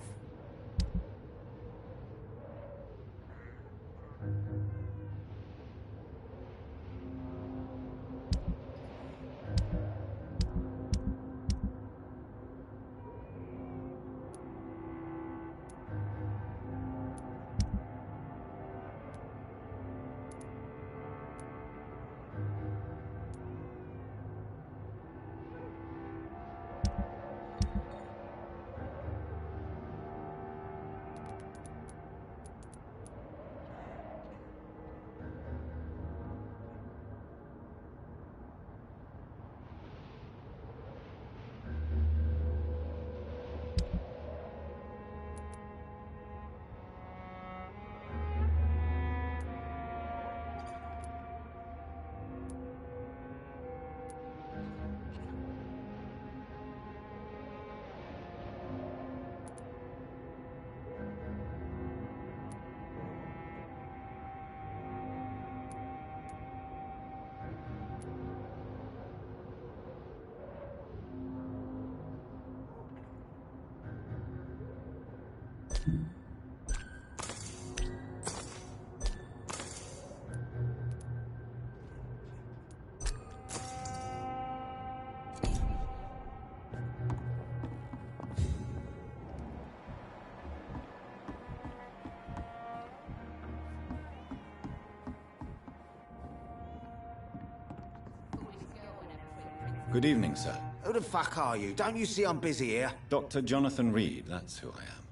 Good evening, sir. Who the fuck are you? Don't you see I'm busy here? Dr. Jonathan Reed, that's who I am.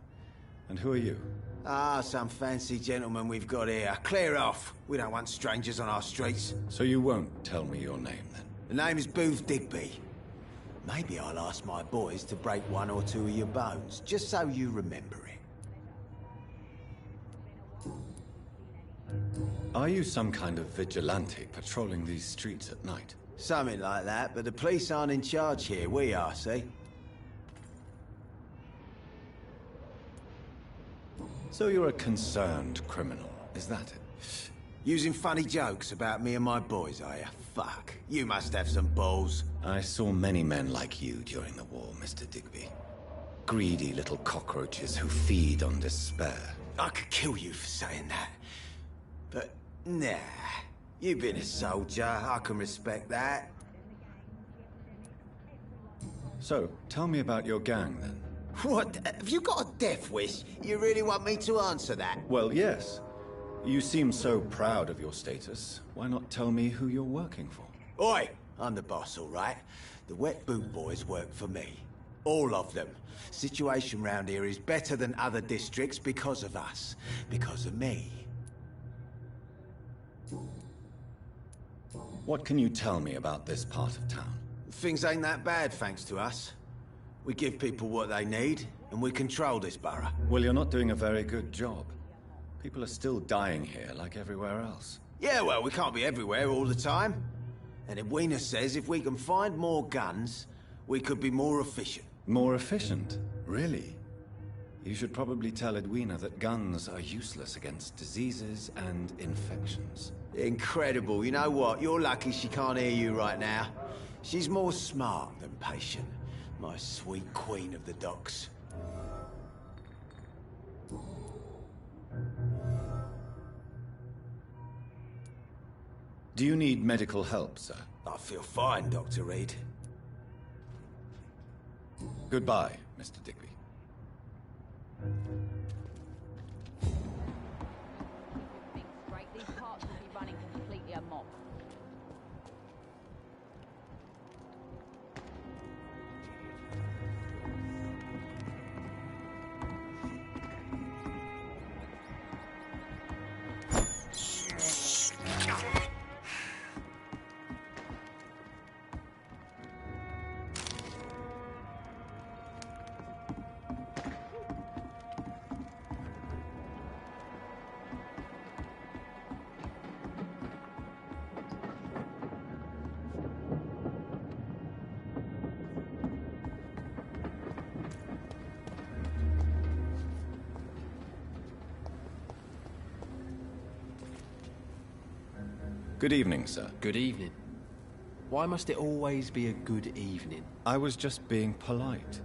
And who are you? Ah, some fancy gentleman we've got here. Clear off. We don't want strangers on our streets. So you won't tell me your name, then? The name is Booth Digby. Maybe I'll ask my boys to break one or two of your bones, just so you remember it. Are you some kind of vigilante patrolling these streets at night? Something like that, but the police aren't in charge here. We are, see? So you're a concerned criminal, is that it? Using funny jokes about me and my boys, are you? Fuck. You must have some balls. I saw many men like you during the war, Mr. Digby. Greedy little cockroaches who feed on despair. I could kill you for saying that. But, nah. You've been a soldier. I can respect that. So, tell me about your gang, then. What? Have you got a death wish? You really want me to answer that? Well, yes. You seem so proud of your status. Why not tell me who you're working for? Oi! I'm the boss, all right? The Wet Boot Boys work for me. All of them. Situation round here is better than other districts because of us. Because of me. What can you tell me about this part of town? Things ain't that bad, thanks to us. We give people what they need, and we control this borough. Well, you're not doing a very good job. People are still dying here, like everywhere else. Yeah, well, we can't be everywhere all the time. And Edwina says if we can find more guns, we could be more efficient. More efficient? Really? You should probably tell Edwina that guns are useless against diseases and infections. Incredible. You know what? You're lucky she can't hear you right now. She's more smart than patient. My sweet queen of the docks. Do you need medical help, sir? I feel fine, Dr. Reed. Goodbye, Mr. Digby. These parts will be running completely amok. Good evening, sir. Good evening. Why must it always be a good evening? I was just being polite.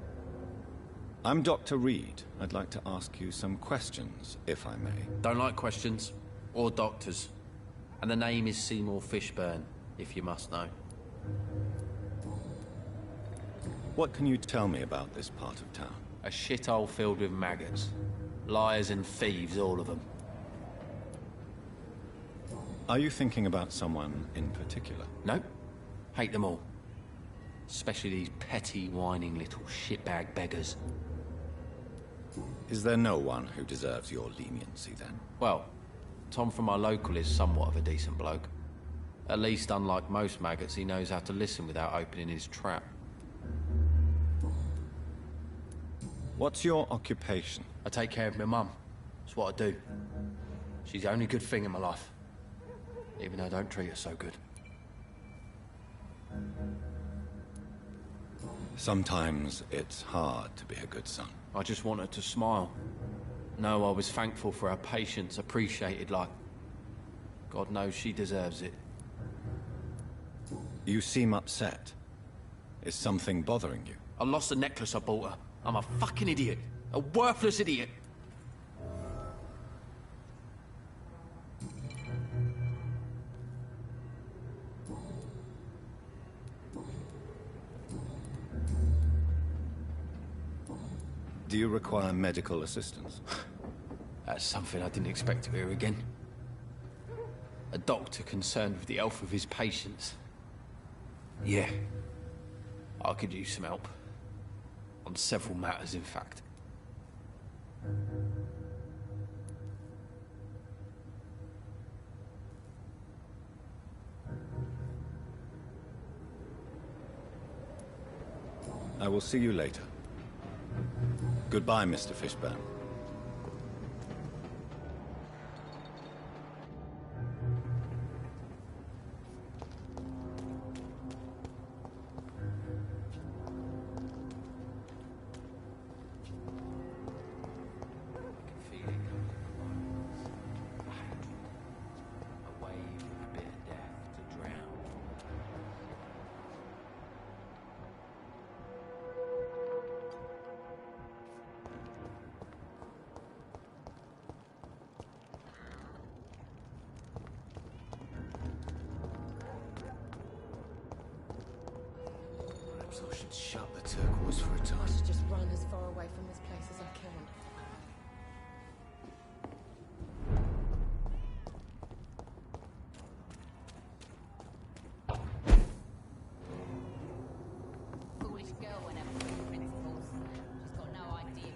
I'm Dr. Reed. I'd like to ask you some questions, if I may. Don't like questions. Or doctors. And the name is Seymour Fishburne, if you must know. What can you tell me about this part of town? A shithole filled with maggots. Liars and thieves, all of them. Are you thinking about someone in particular? Nope. Hate them all. Especially these petty, whining little shitbag beggars. Is there no one who deserves your leniency, then? Well, Tom from our local is somewhat of a decent bloke. At least, unlike most maggots, he knows how to listen without opening his trap. What's your occupation? I take care of my mum. That's what I do. She's the only good thing in my life. Even though I don't treat her so good. Sometimes it's hard to be a good son. I just want her to smile. No, I was thankful for her patience, appreciated like... God knows she deserves it. You seem upset. Is something bothering you? I lost the necklace I bought her. I'm a fucking idiot. A worthless idiot. Do you require medical assistance? That's something I didn't expect to hear again. A doctor concerned with the health of his patients. Yeah. I could use some help. On several matters, in fact. I will see you later. Goodbye, Mr. Fishburne. I should shut the turquoise for a time. I should just run as far away from this place as I can. Foolish girl whenever with principles. She's got no idea.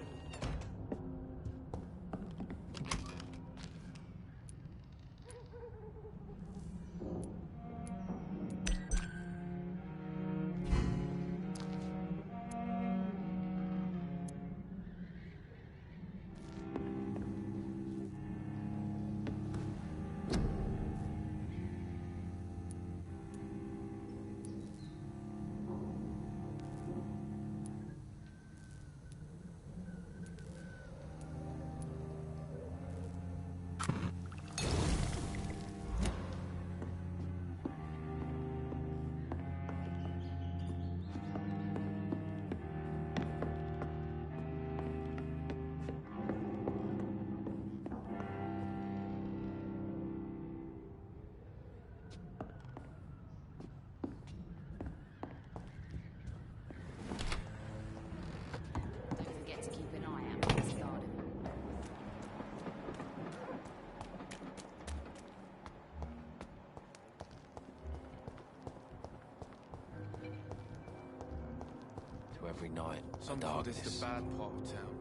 Every night, Some call this the bad part of town.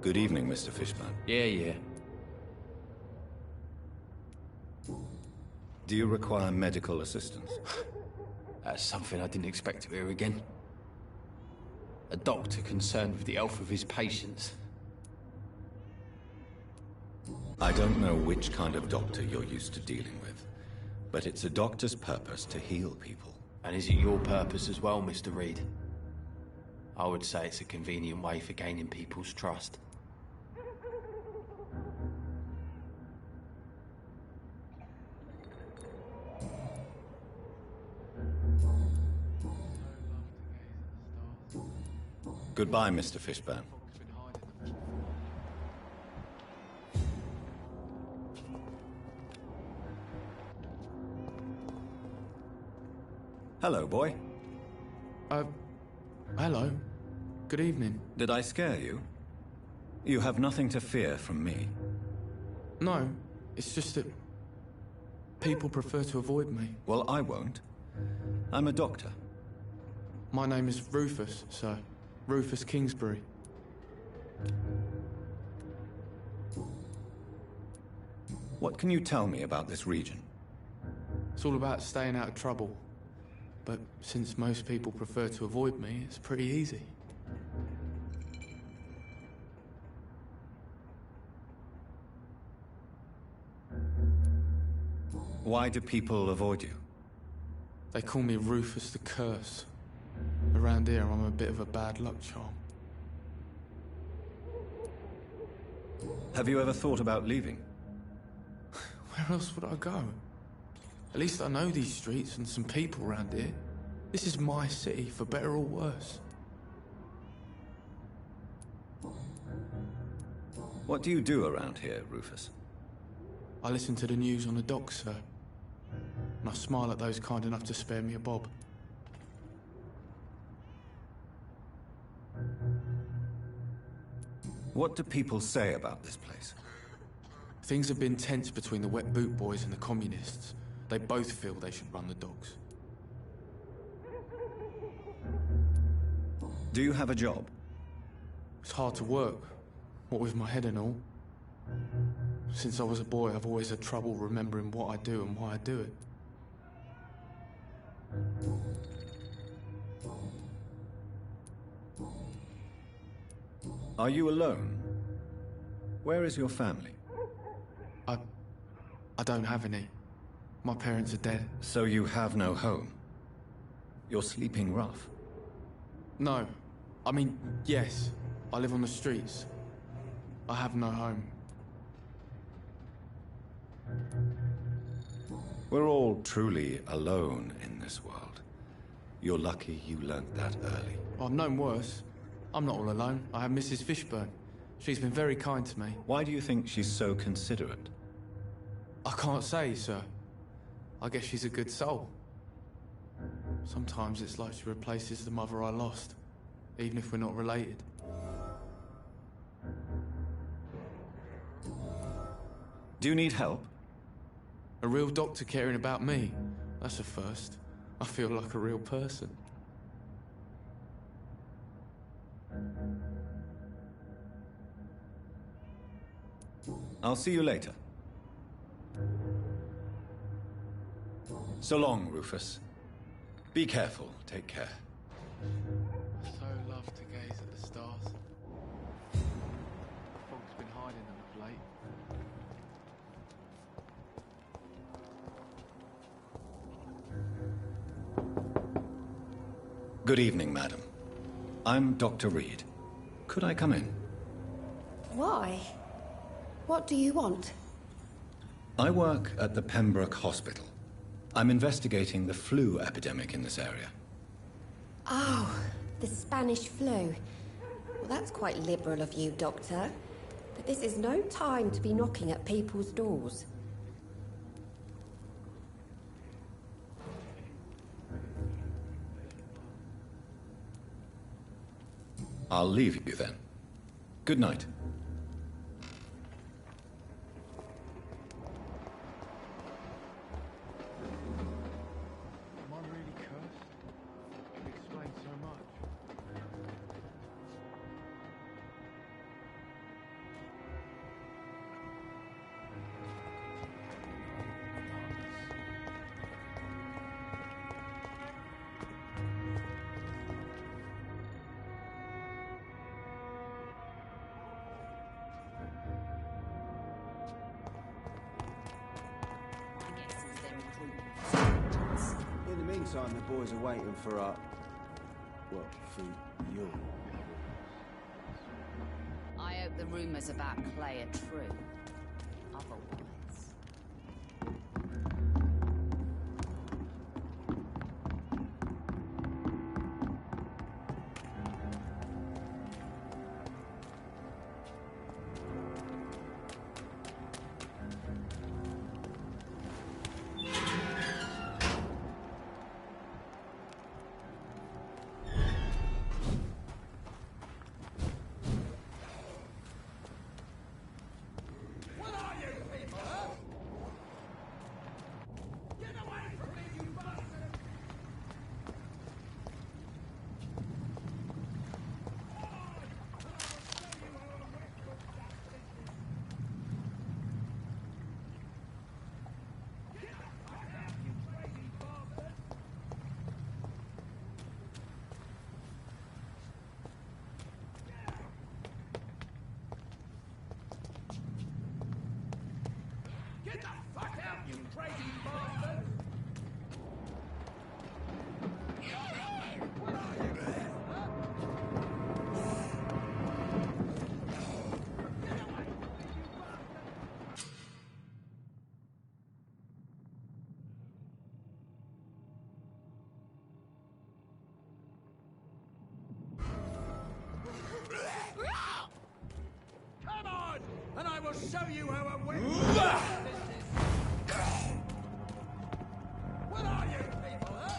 Good evening, Mr. Fishburne. Yeah. Do you require medical assistance? That's something I didn't expect to hear again. A doctor concerned with the health of his patients. I don't know which kind of doctor you're used to dealing with, but it's a doctor's purpose to heal people. And is it your purpose as well, Mr. Reed? I would say it's a convenient way for gaining people's trust. Goodbye, Mr. Fishburne. Hello, boy. Hello. Good evening. Did I scare you? You have nothing to fear from me. No, it's just that people prefer to avoid me. Well, I won't. I'm a doctor. My name is Rufus, sir. Rufus Kingsbury. What can you tell me about this region? It's all about staying out of trouble. But since most people prefer to avoid me, it's pretty easy. Why do people avoid you? They call me Rufus the Curse. Around here, I'm a bit of a bad luck charm. Have you ever thought about leaving? Where else would I go? At least I know these streets and some people around here. This is my city, for better or worse. What do you do around here, Rufus? I listen to the news on the docks, sir. And I smile at those kind enough to spare me a bob. What do people say about this place? Things have been tense between the Wet Boot Boys and the Communists. They both feel they should run the dogs. Do you have a job? It's hard to work, what with my head and all. Since I was a boy, I've always had trouble remembering what I do and why I do it. Are you alone? Where is your family? I don't have any. My parents are dead. So you have no home? You're sleeping rough? No. I mean, yes. I live on the streets. I have no home. We're all truly alone in this world. You're lucky you learnt that early. I've known worse. I'm not all alone. I have Mrs. Fishburne. She's been very kind to me. Why do you think she's so considerate? I can't say, sir. I guess she's a good soul. Sometimes it's like she replaces the mother I lost, even if we're not related. Do you need help? A real doctor caring about me. That's a first. I feel like a real person. I'll see you later. So long, Rufus. Be careful. Take care. I so love to gaze at the stars. Fog's been hiding them of late. Good evening, madam. I'm Dr. Reed. Could I come in? Why? What do you want? I work at the Pembroke Hospital. I'm investigating the flu epidemic in this area. Oh, the Spanish flu. Well, that's quite liberal of you, Doctor. But this is no time to be knocking at people's doors. I'll leave you then. Good night. Am I really cursed? It explains so much. In the meantime, the boys are waiting for for you. I hope the rumors about Clay are true. Otherwise... Get the fuck out, you crazy bastard! Come on, and I will show you how a win. What are you people, huh?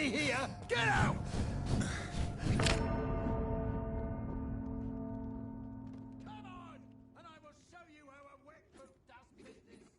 me here! Get out! Come on, and I will show you how a wet boot does business.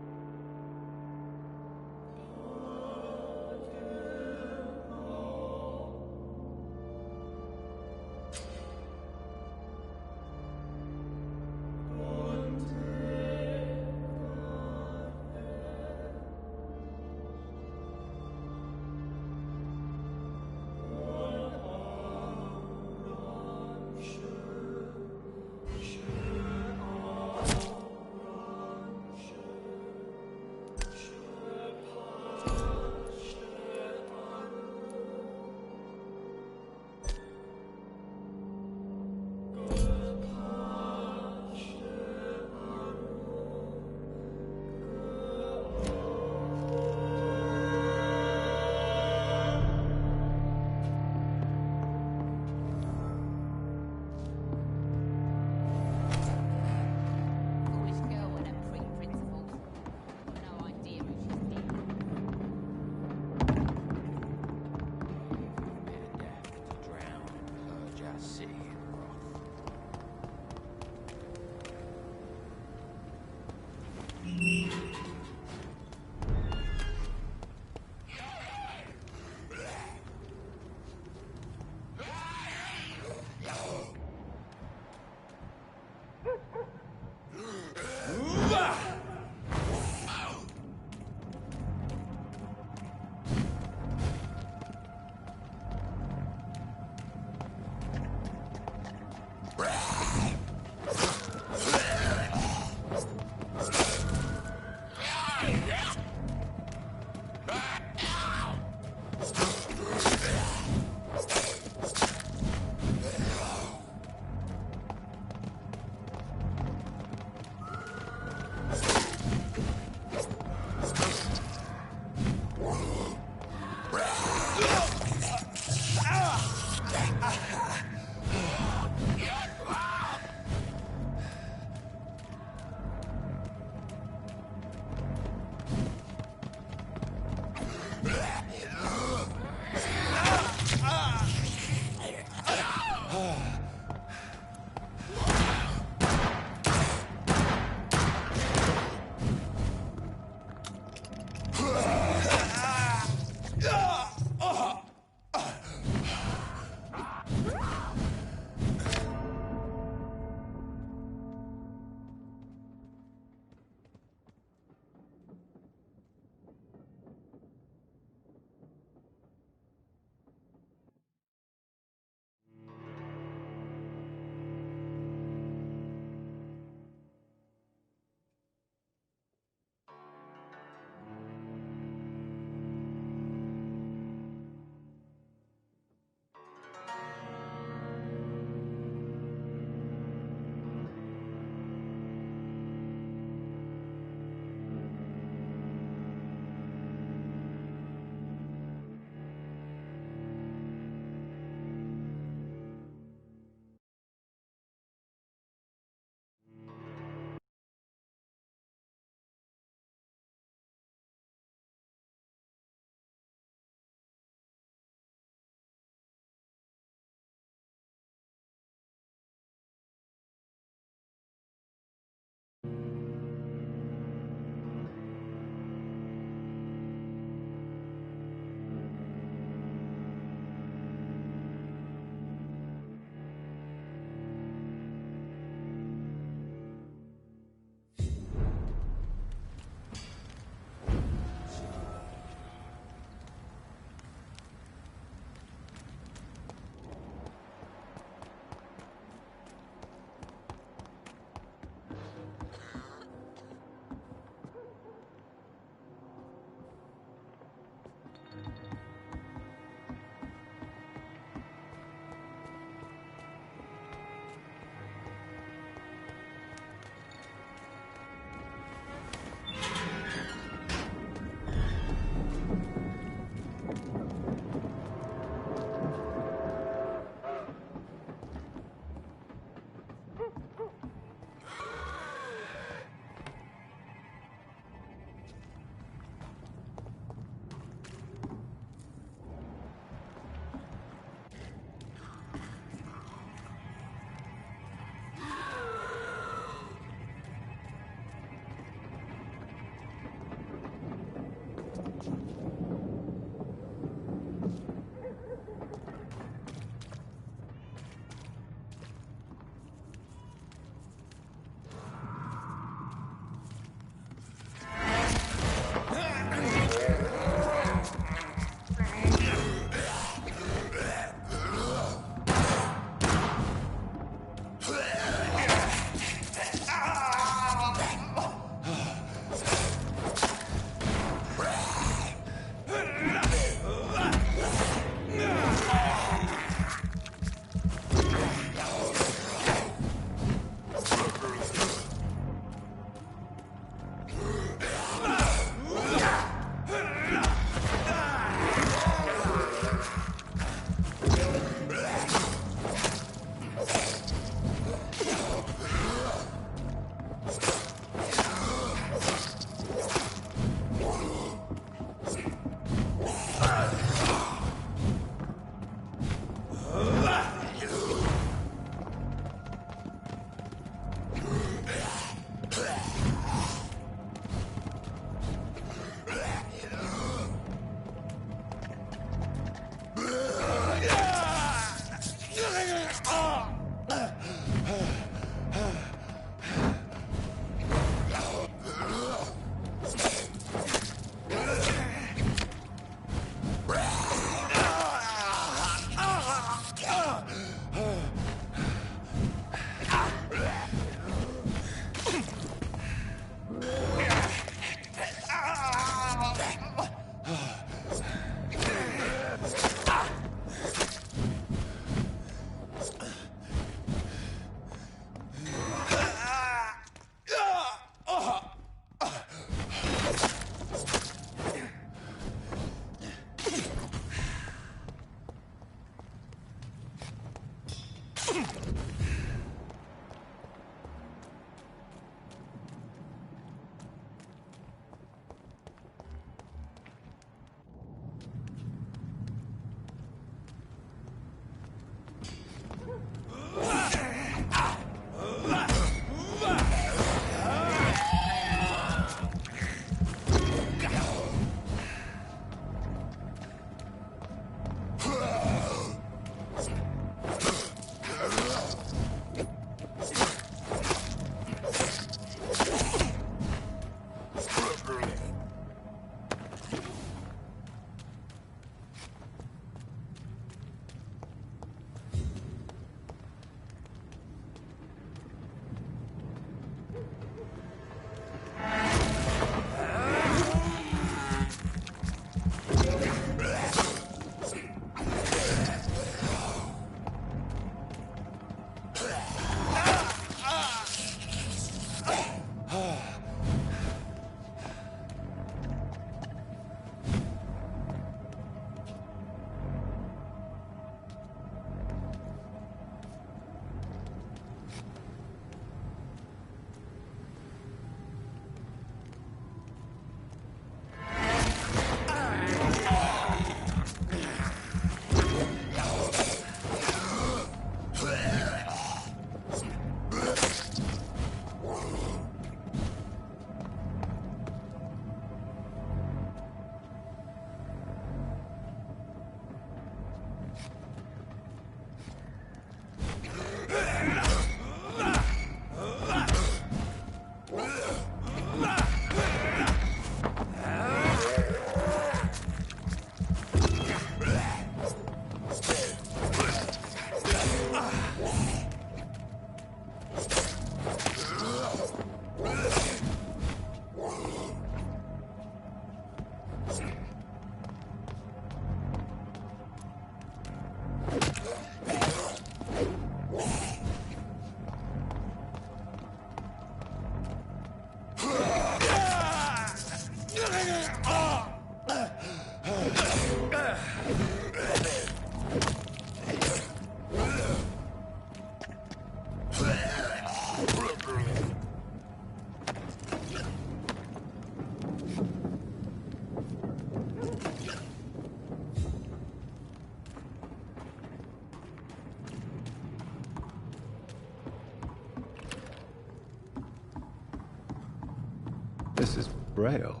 Braille.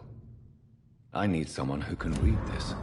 I need someone who can read this.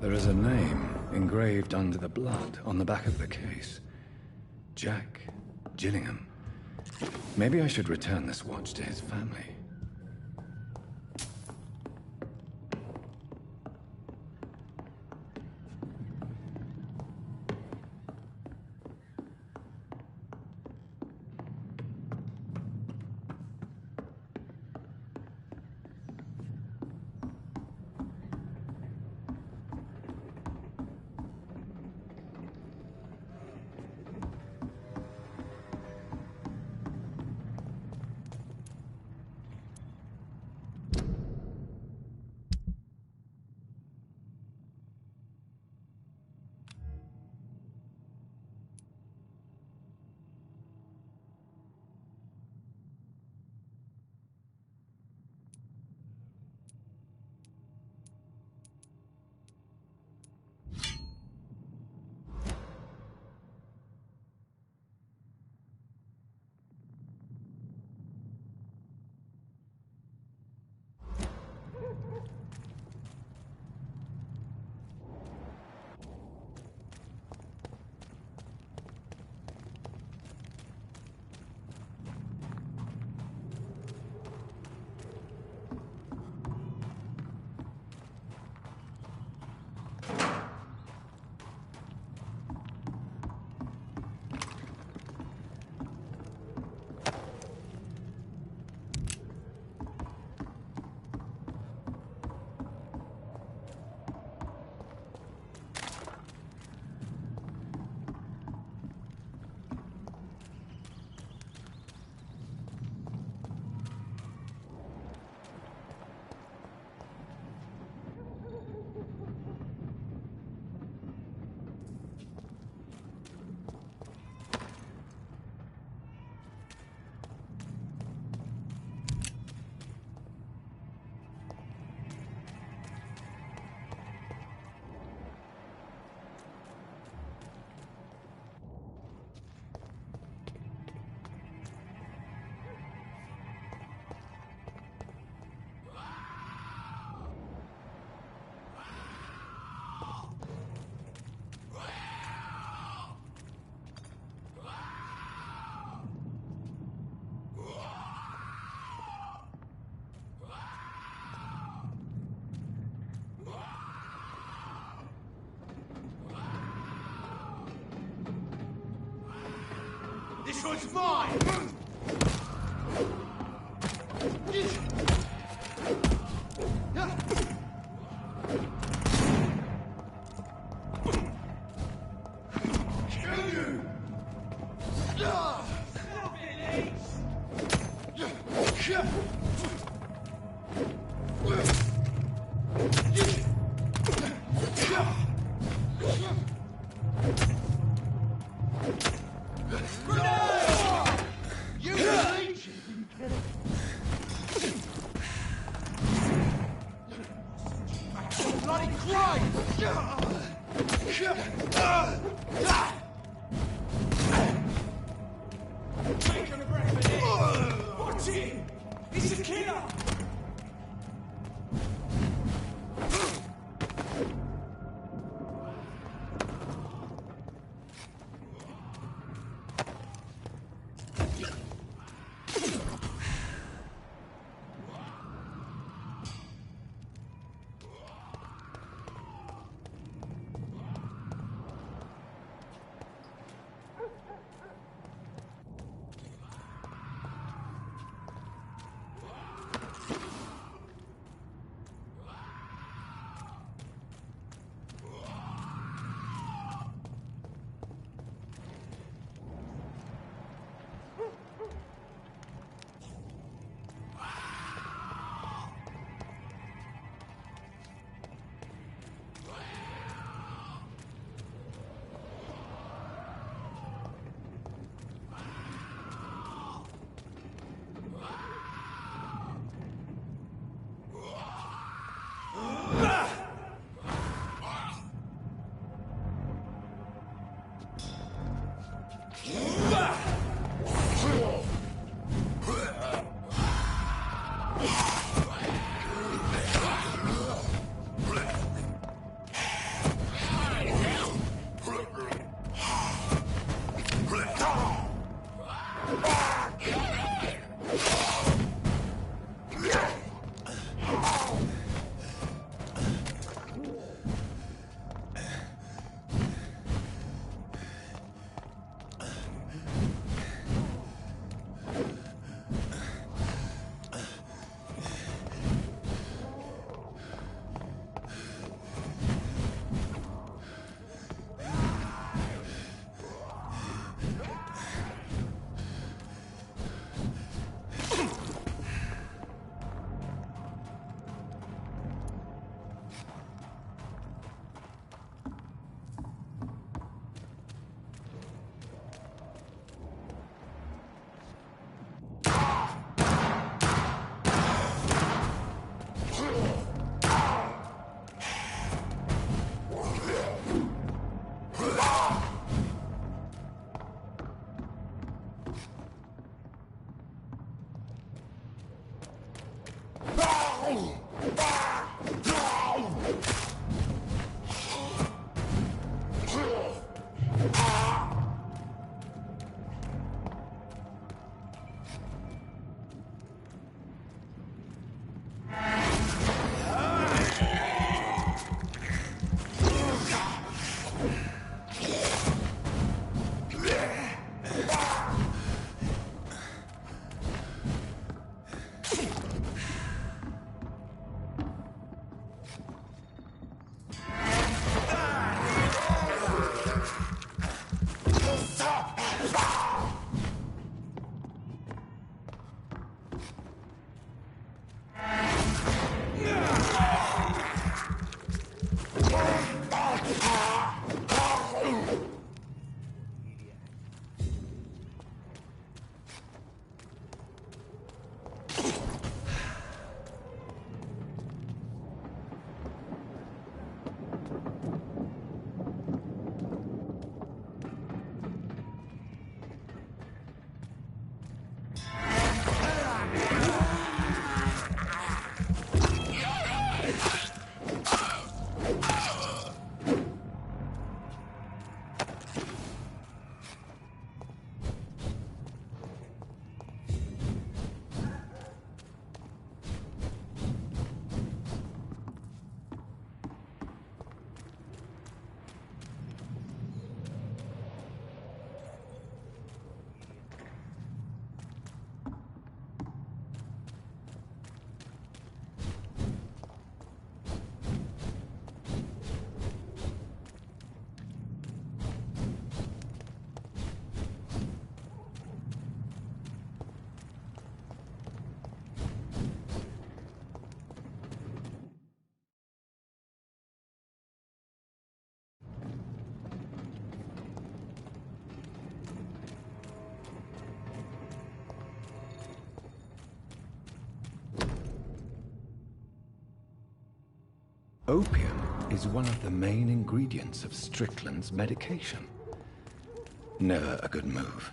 There is a name engraved under the blood on the back of the case. Jack Gillingham. Maybe I should return this watch to his family. This one's mine! Kill you! Opium is one of the main ingredients of Strickland's medication. Never a good move.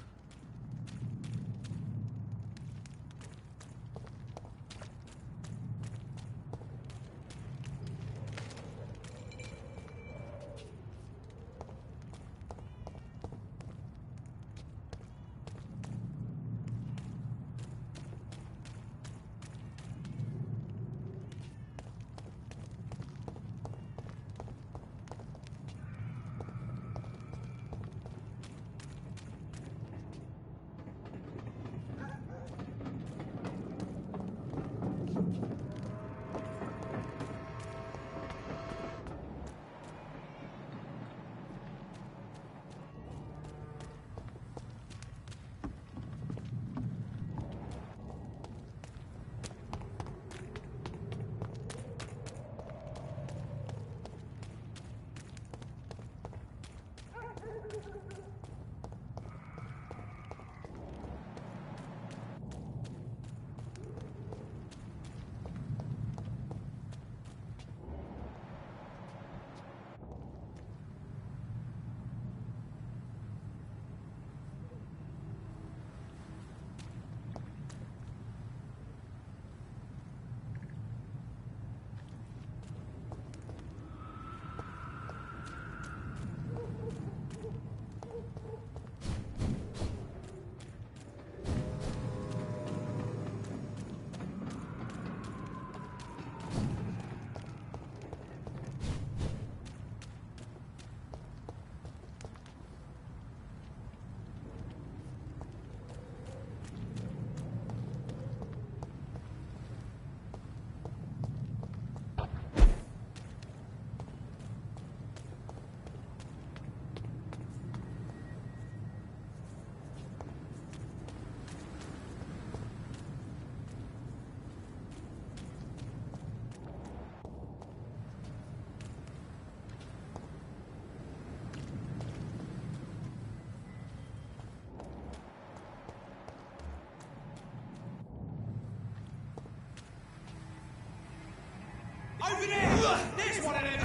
Over there! There's one of them!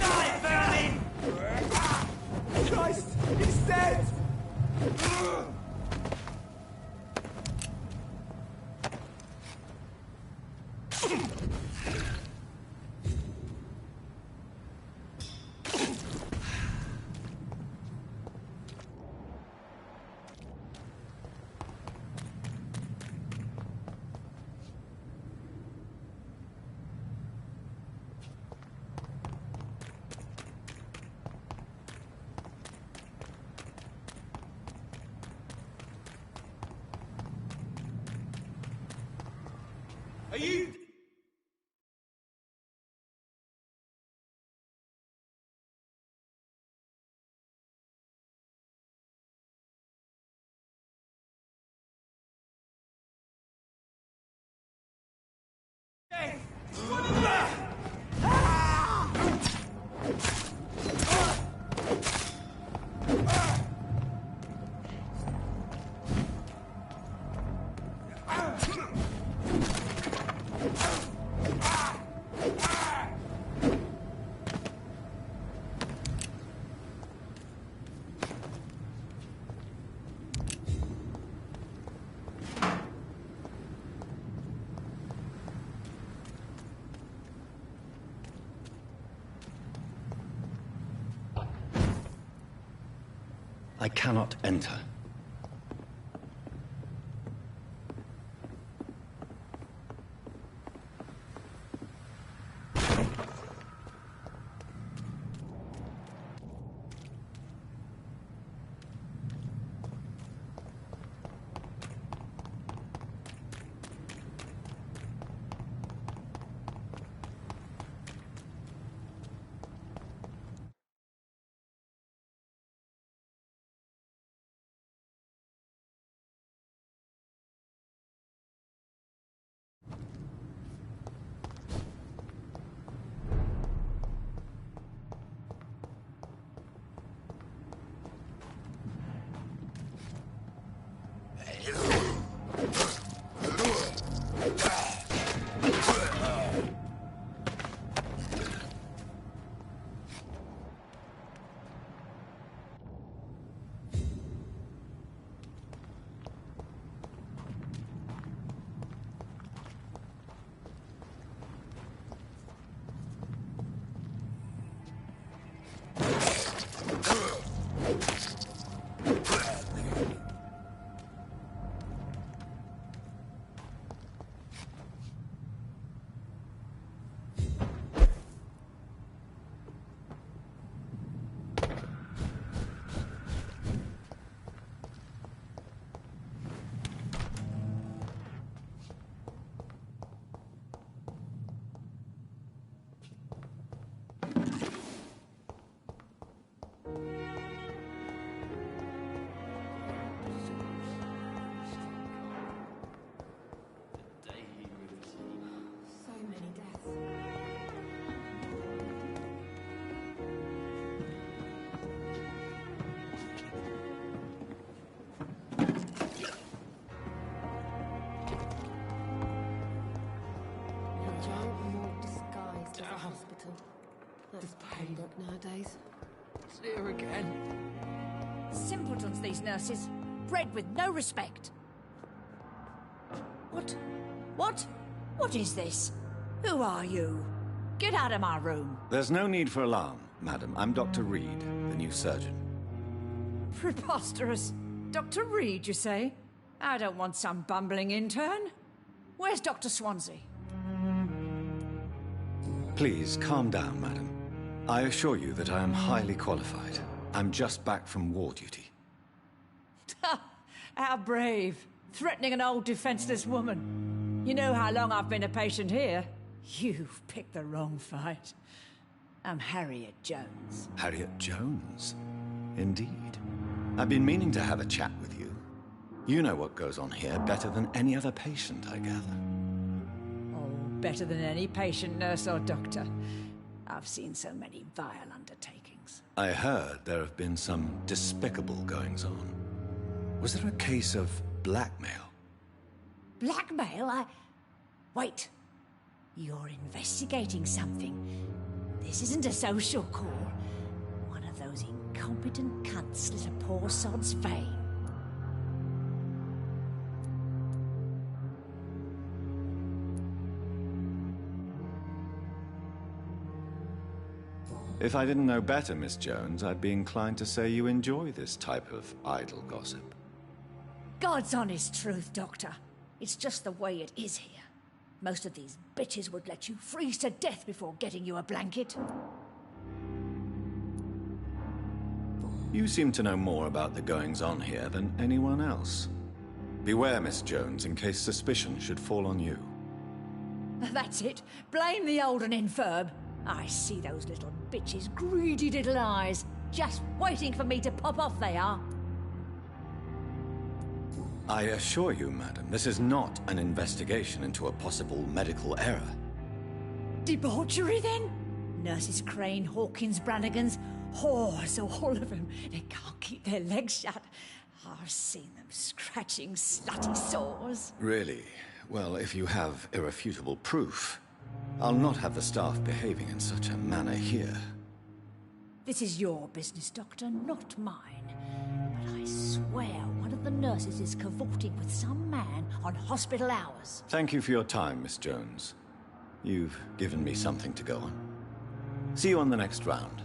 I found him! Christ! He's dead! Are you... I cannot enter. homework nowadays. It's here again. Simpletons, these nurses. Bred with no respect. What? What? What is this? Who are you? Get out of my room. There's no need for alarm, madam. I'm Dr. Reed, the new surgeon. Preposterous. Dr. Reed, you say? I don't want some bumbling intern. Where's Dr. Swansea? Please, calm down, madam. I assure you that I am highly qualified. I'm just back from war duty. How brave. Threatening an old defenseless woman. You know how long I've been a patient here? You've picked the wrong fight. I'm Harriet Jones. Harriet Jones? Indeed. I've been meaning to have a chat with you. You know what goes on here better than any other patient, I gather. Oh, better than any patient, nurse or doctor. I've seen so many vile undertakings. I heard there have been some despicable goings-on. Was there a case of blackmail? Blackmail? Wait. You're investigating something. This isn't a social call. One of those incompetent cunts slit a poor sod's vein. If I didn't know better, Miss Jones, I'd be inclined to say you enjoy this type of idle gossip. God's honest truth, Doctor. It's just the way it is here. Most of these bitches would let you freeze to death before getting you a blanket. You seem to know more about the goings-on here than anyone else. Beware, Miss Jones, in case suspicion should fall on you. That's it. Blame the old and infirm. I see those little bitches' greedy little eyes. Just waiting for me to pop off they are. I assure you, madam, this is not an investigation into a possible medical error. Debauchery, then? Nurses Crane, Hawkins, Brannigans, whores, all of them. They can't keep their legs shut. I've seen them scratching slutty sores. Really? Well, if you have irrefutable proof, I'll not have the staff behaving in such a manner here. This is your business, Doctor, not mine. But I swear one of the nurses is cavorting with some man on hospital hours. Thank you for your time, Miss Jones. You've given me something to go on. See you on the next round.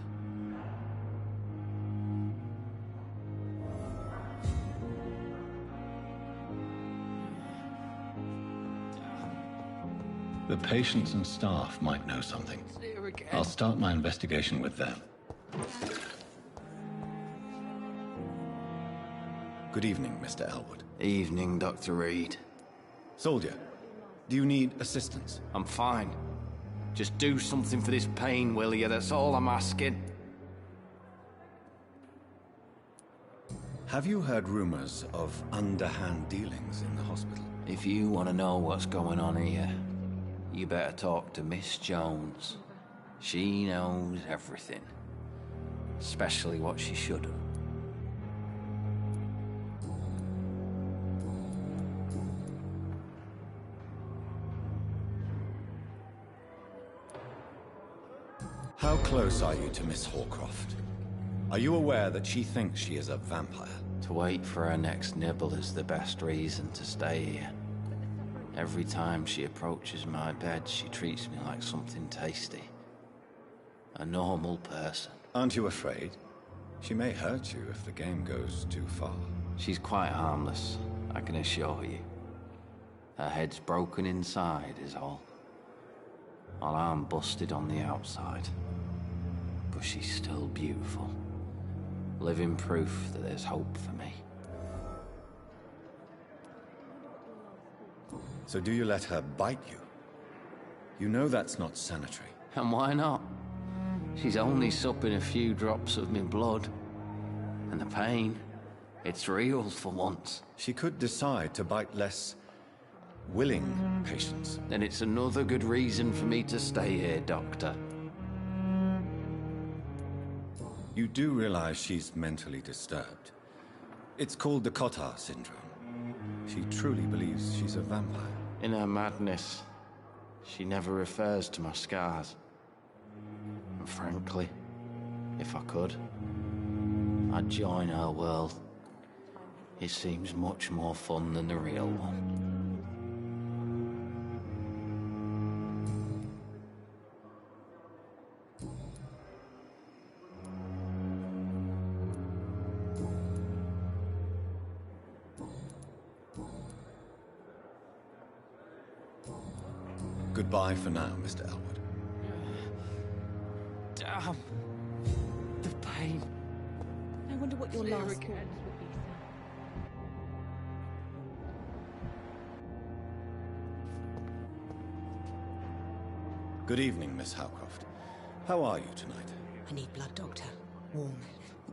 The patients and staff might know something. I'll start my investigation with them. Good evening, Mr. Elwood. Evening, Dr. Reed. Soldier, do you need assistance? I'm fine. Just do something for this pain, will you? That's all I'm asking. Have you heard rumors of underhand dealings in the hospital? If you want to know what's going on here, you better talk to Miss Jones. She knows everything. Especially what she shouldn't. How close are you to Miss Horcroft? Are you aware that she thinks she is a vampire? To wait for her next nibble is the best reason to stay here. Every time she approaches my bed, she treats me like something tasty. A normal person. Aren't you afraid? She may hurt you if the game goes too far. She's quite harmless, I can assure you. Her head's broken inside is all. While I'm busted on the outside. But she's still beautiful. Living proof that there's hope for me. So do you let her bite you? You know that's not sanitary. And why not? She's only supping a few drops of my blood. And the pain, it's real for once. She could decide to bite less willing patients. Then it's another good reason for me to stay here, Doctor. You do realize she's mentally disturbed. It's called the Cotard syndrome. She truly believes she's a vampire. In her madness, she never refers to my scars. And frankly, If I could, I'd join her world. It seems much more fun than the real one. Goodbye for now, Mr. Elwood. Damn. The pain. I wonder what your last call. Good evening, Miss Howcroft. How are you tonight? I need blood, Doctor. Warm,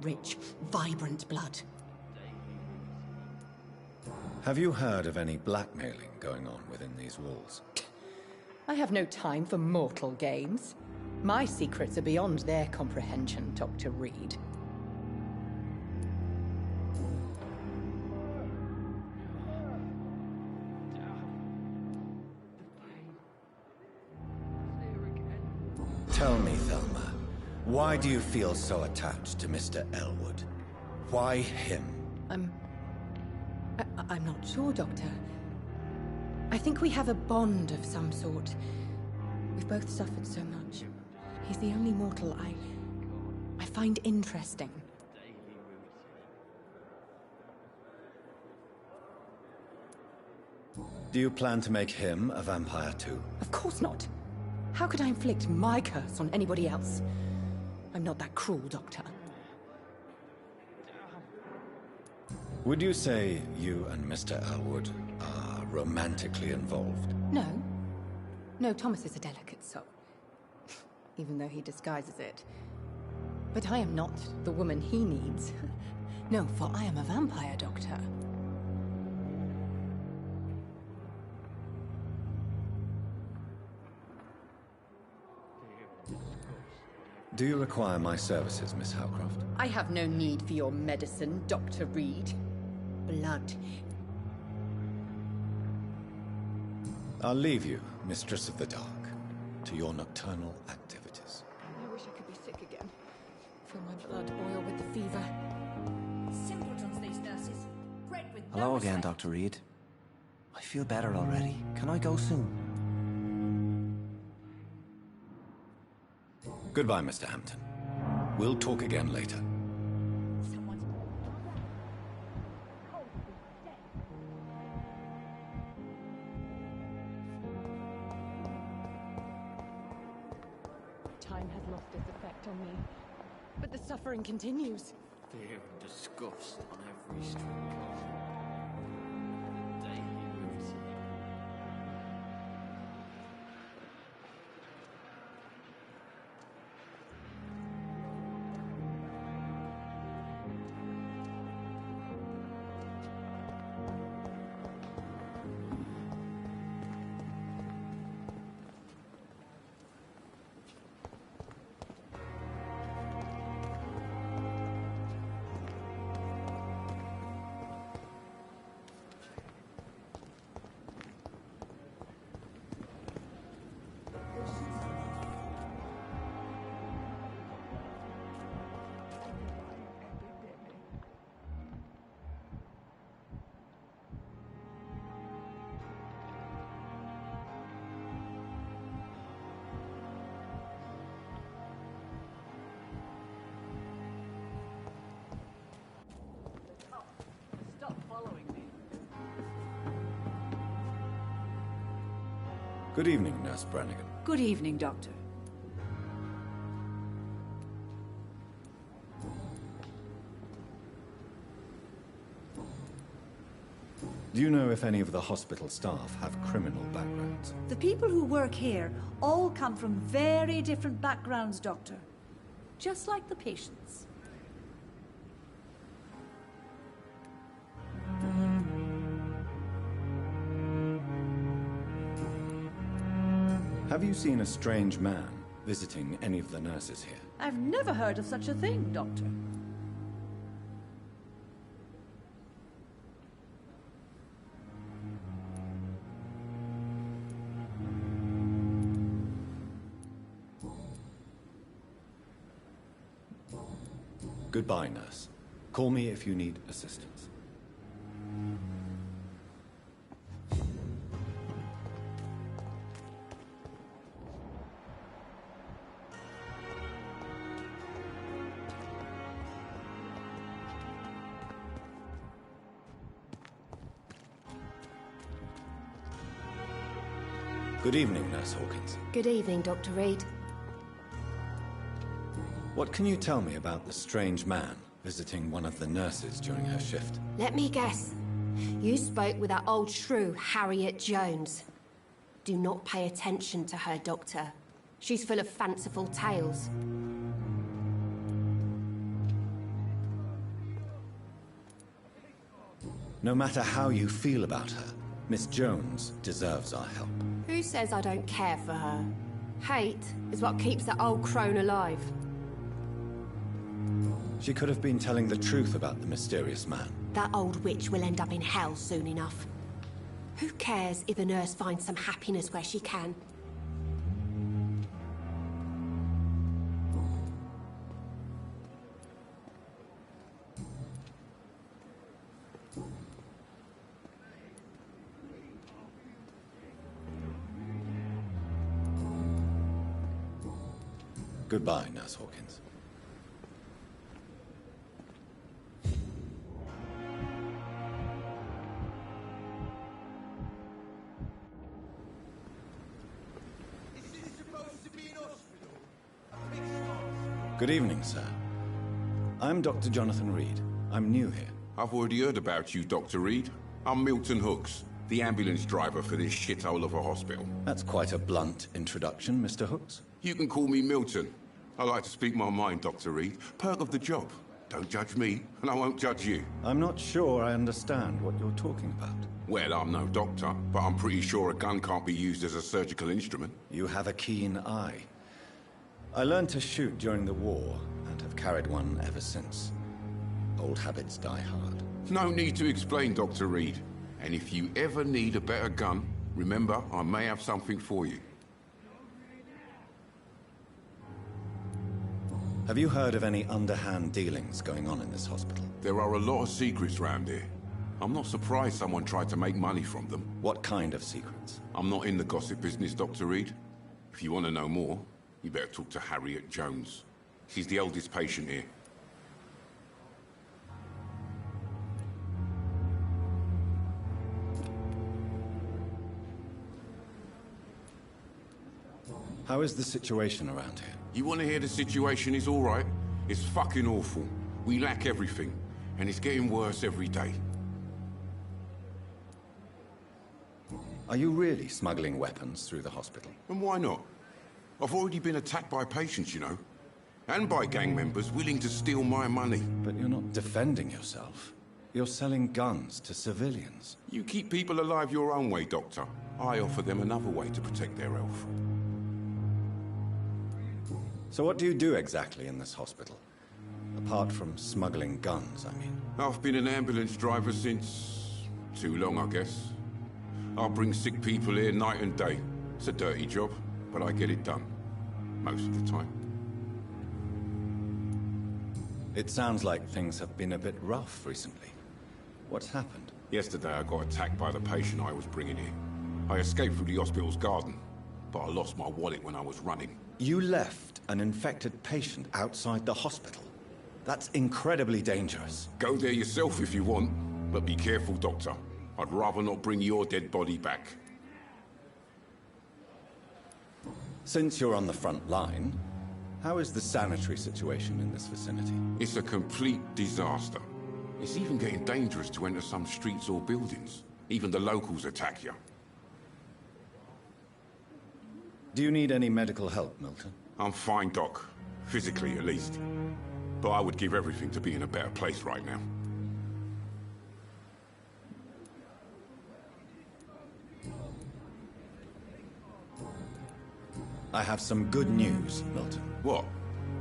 rich, vibrant blood. Have you heard of any blackmailing going on within these walls? I have no time for mortal games. My secrets are beyond their comprehension, Dr. Reed. Tell me, Thelma, why do you feel so attached to Mr. Elwood? Why him? I'm not sure, Doctor. I think we have a bond of some sort. We've both suffered so much. He's the only mortal I find interesting. Do you plan to make him a vampire too? Of course not. How could I inflict my curse on anybody else? I'm not that cruel, Doctor. Would you say you and Mr. Elwood are romantically involved? No. No, Thomas is a delicate soul. Even though he disguises it. But I am not the woman he needs. No, for I am a vampire, Doctor. Do you require my services, Miss Howcroft? I have no need for your medicine, Dr. Reed. Blood. I'll leave you, Mistress of the Dark, to your nocturnal activities. I wish I could be sick again. Feel my blood boil with the fever. Simpletons, these nurses. Bred with no Hello again, respect. Dr. Reed. I feel better already. Can I go soon? Goodbye, Mr. Hampton. We'll talk again later. Time has lost its effect on me. But the suffering continues. Fear and disgust on every street corner. Daily routine. Good evening, Nurse Brannigan. Good evening, Doctor. Do you know if any of the hospital staff have criminal backgrounds? The people who work here all come from very different backgrounds, Doctor. Just like the patients. Have you seen a strange man visiting any of the nurses here? I've never heard of such a thing, Doctor. Goodbye, nurse. Call me if you need assistance. Good evening, Nurse Hawkins. Good evening, Dr. Reed. What can you tell me about the strange man visiting one of the nurses during her shift? Let me guess. You spoke with that old shrew, Harriet Jones. Do not pay attention to her, Doctor. She's full of fanciful tales. No matter how you feel about her, Miss Jones deserves our help. Who says I don't care for her? Hate is what keeps that old crone alive. She could have been telling the truth about the mysterious man. That old witch will end up in hell soon enough. Who cares if a nurse finds some happiness where she can? Goodbye, Nurse Hawkins. Good evening, sir. I'm Dr. Jonathan Reed. I'm new here. I've already heard about you, Dr. Reed. I'm Milton Hooks, the ambulance driver for this shithole of a hospital. That's quite a blunt introduction, Mr. Hooks. You can call me Milton. I like to speak my mind, Dr. Reed. Perk of the job. Don't judge me, and I won't judge you. I'm not sure I understand what you're talking about. Well, I'm no doctor, but I'm pretty sure a gun can't be used as a surgical instrument. You have a keen eye. I learned to shoot during the war, and have carried one ever since. Old habits die hard. No need to explain, Dr. Reed. And if you ever need a better gun, remember, I may have something for you. Have you heard of any underhand dealings going on in this hospital? There are a lot of secrets round here. I'm not surprised someone tried to make money from them. What kind of secrets? I'm not in the gossip business, Dr. Reed. If you want to know more, you better talk to Harriet Jones. She's the oldest patient here. How is the situation around here? You want to hear the situation is all right? It's fucking awful. We lack everything, and it's getting worse every day. Are you really smuggling weapons through the hospital? And why not? I've already been attacked by patients, you know. And by gang members willing to steal my money. But you're not defending yourself. You're selling guns to civilians. You keep people alive your own way, Doctor. I offer them another way to protect their health. So what do you do exactly in this hospital? Apart from smuggling guns, I mean. I've been an ambulance driver since... too long, I guess. I bring sick people here night and day. It's a dirty job, but I get it done. Most of the time. It sounds like things have been a bit rough recently. What's happened? Yesterday I got attacked by the patient I was bringing here. I escaped through the hospital's garden, but I lost my wallet when I was running. You left an infected patient outside the hospital? That's incredibly dangerous. Go there yourself if you want, but be careful, Doctor. I'd rather not bring your dead body back. Since you're on the front line, how is the sanitary situation in this vicinity? It's a complete disaster. It's even getting dangerous to enter some streets or buildings. Even the locals attack you. Do you need any medical help, Milton? I'm fine, Doc. Physically, at least. But I would give everything to be in a better place right now. I have some good news, Milton. What?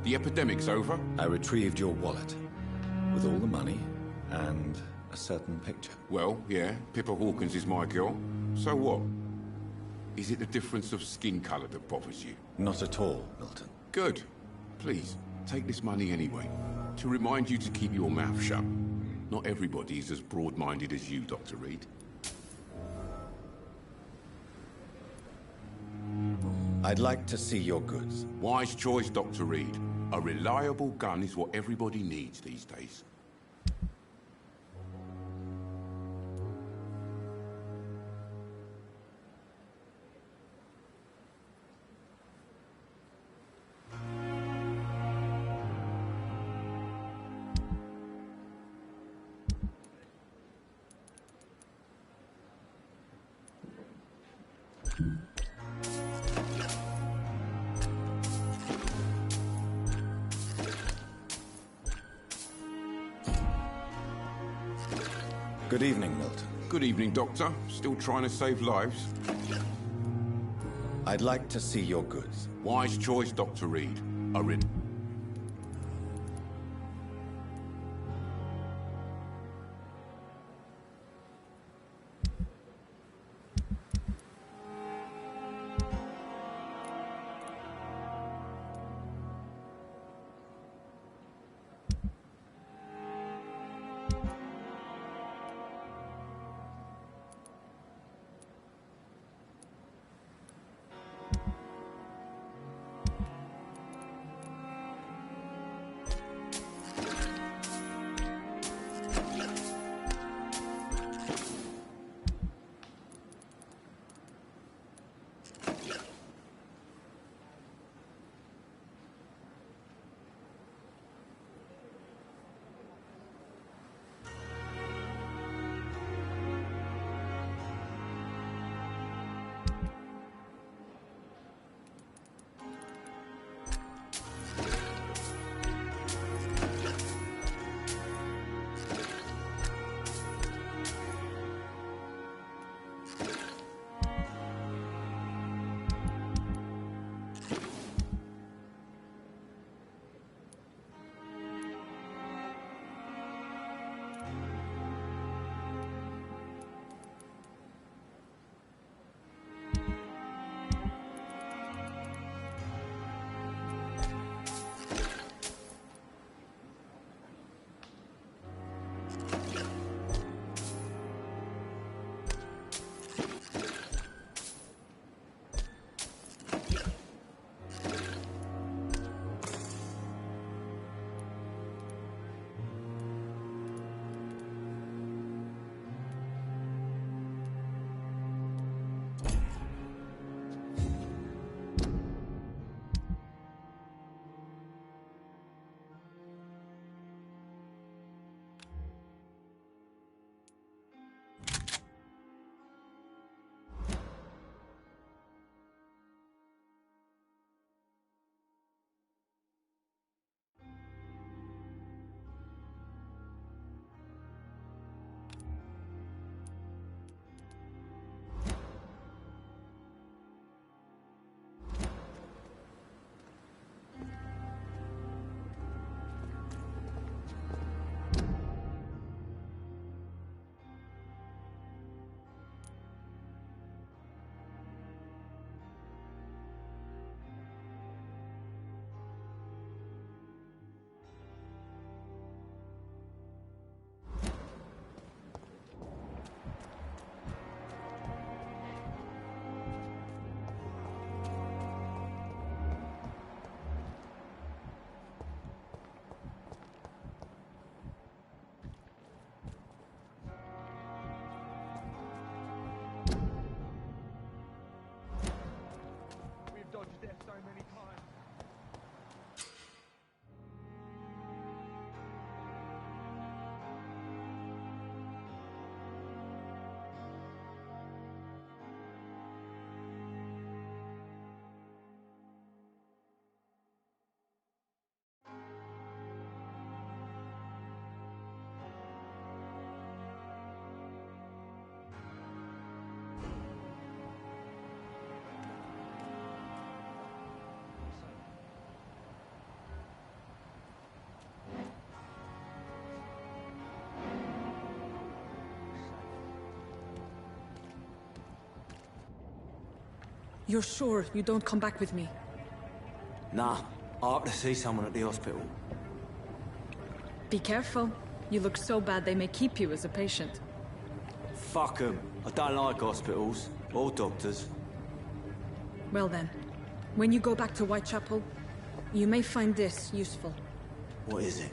The epidemic's over? I retrieved your wallet. With all the money, and a certain picture. Well, yeah, Pippa Hawkins is my girl. So what? Is it the difference of skin color that bothers you? Not at all, Milton. Good. Please, take this money anyway. To remind you to keep your mouth shut. Not everybody is as broad-minded as you, Dr. Reed. I'd like to see your goods. Wise choice, Dr. Reed. A reliable gun is what everybody needs these days. Good evening, Milton. Good evening, Doctor. Still trying to save lives? I'd like to see your goods. Wise choice, Dr. Reed. You're sure you don't come back with me? Nah, I have to see someone at the hospital. Be careful. You look so bad they may keep you as a patient. Fuck 'em. I don't like hospitals. Or doctors. Well then, when you go back to Whitechapel, you may find this useful. What is it?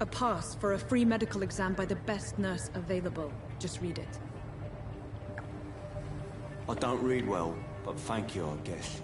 A pass for a free medical exam by the best nurse available. Just read it. I don't read well, but thank you, I guess.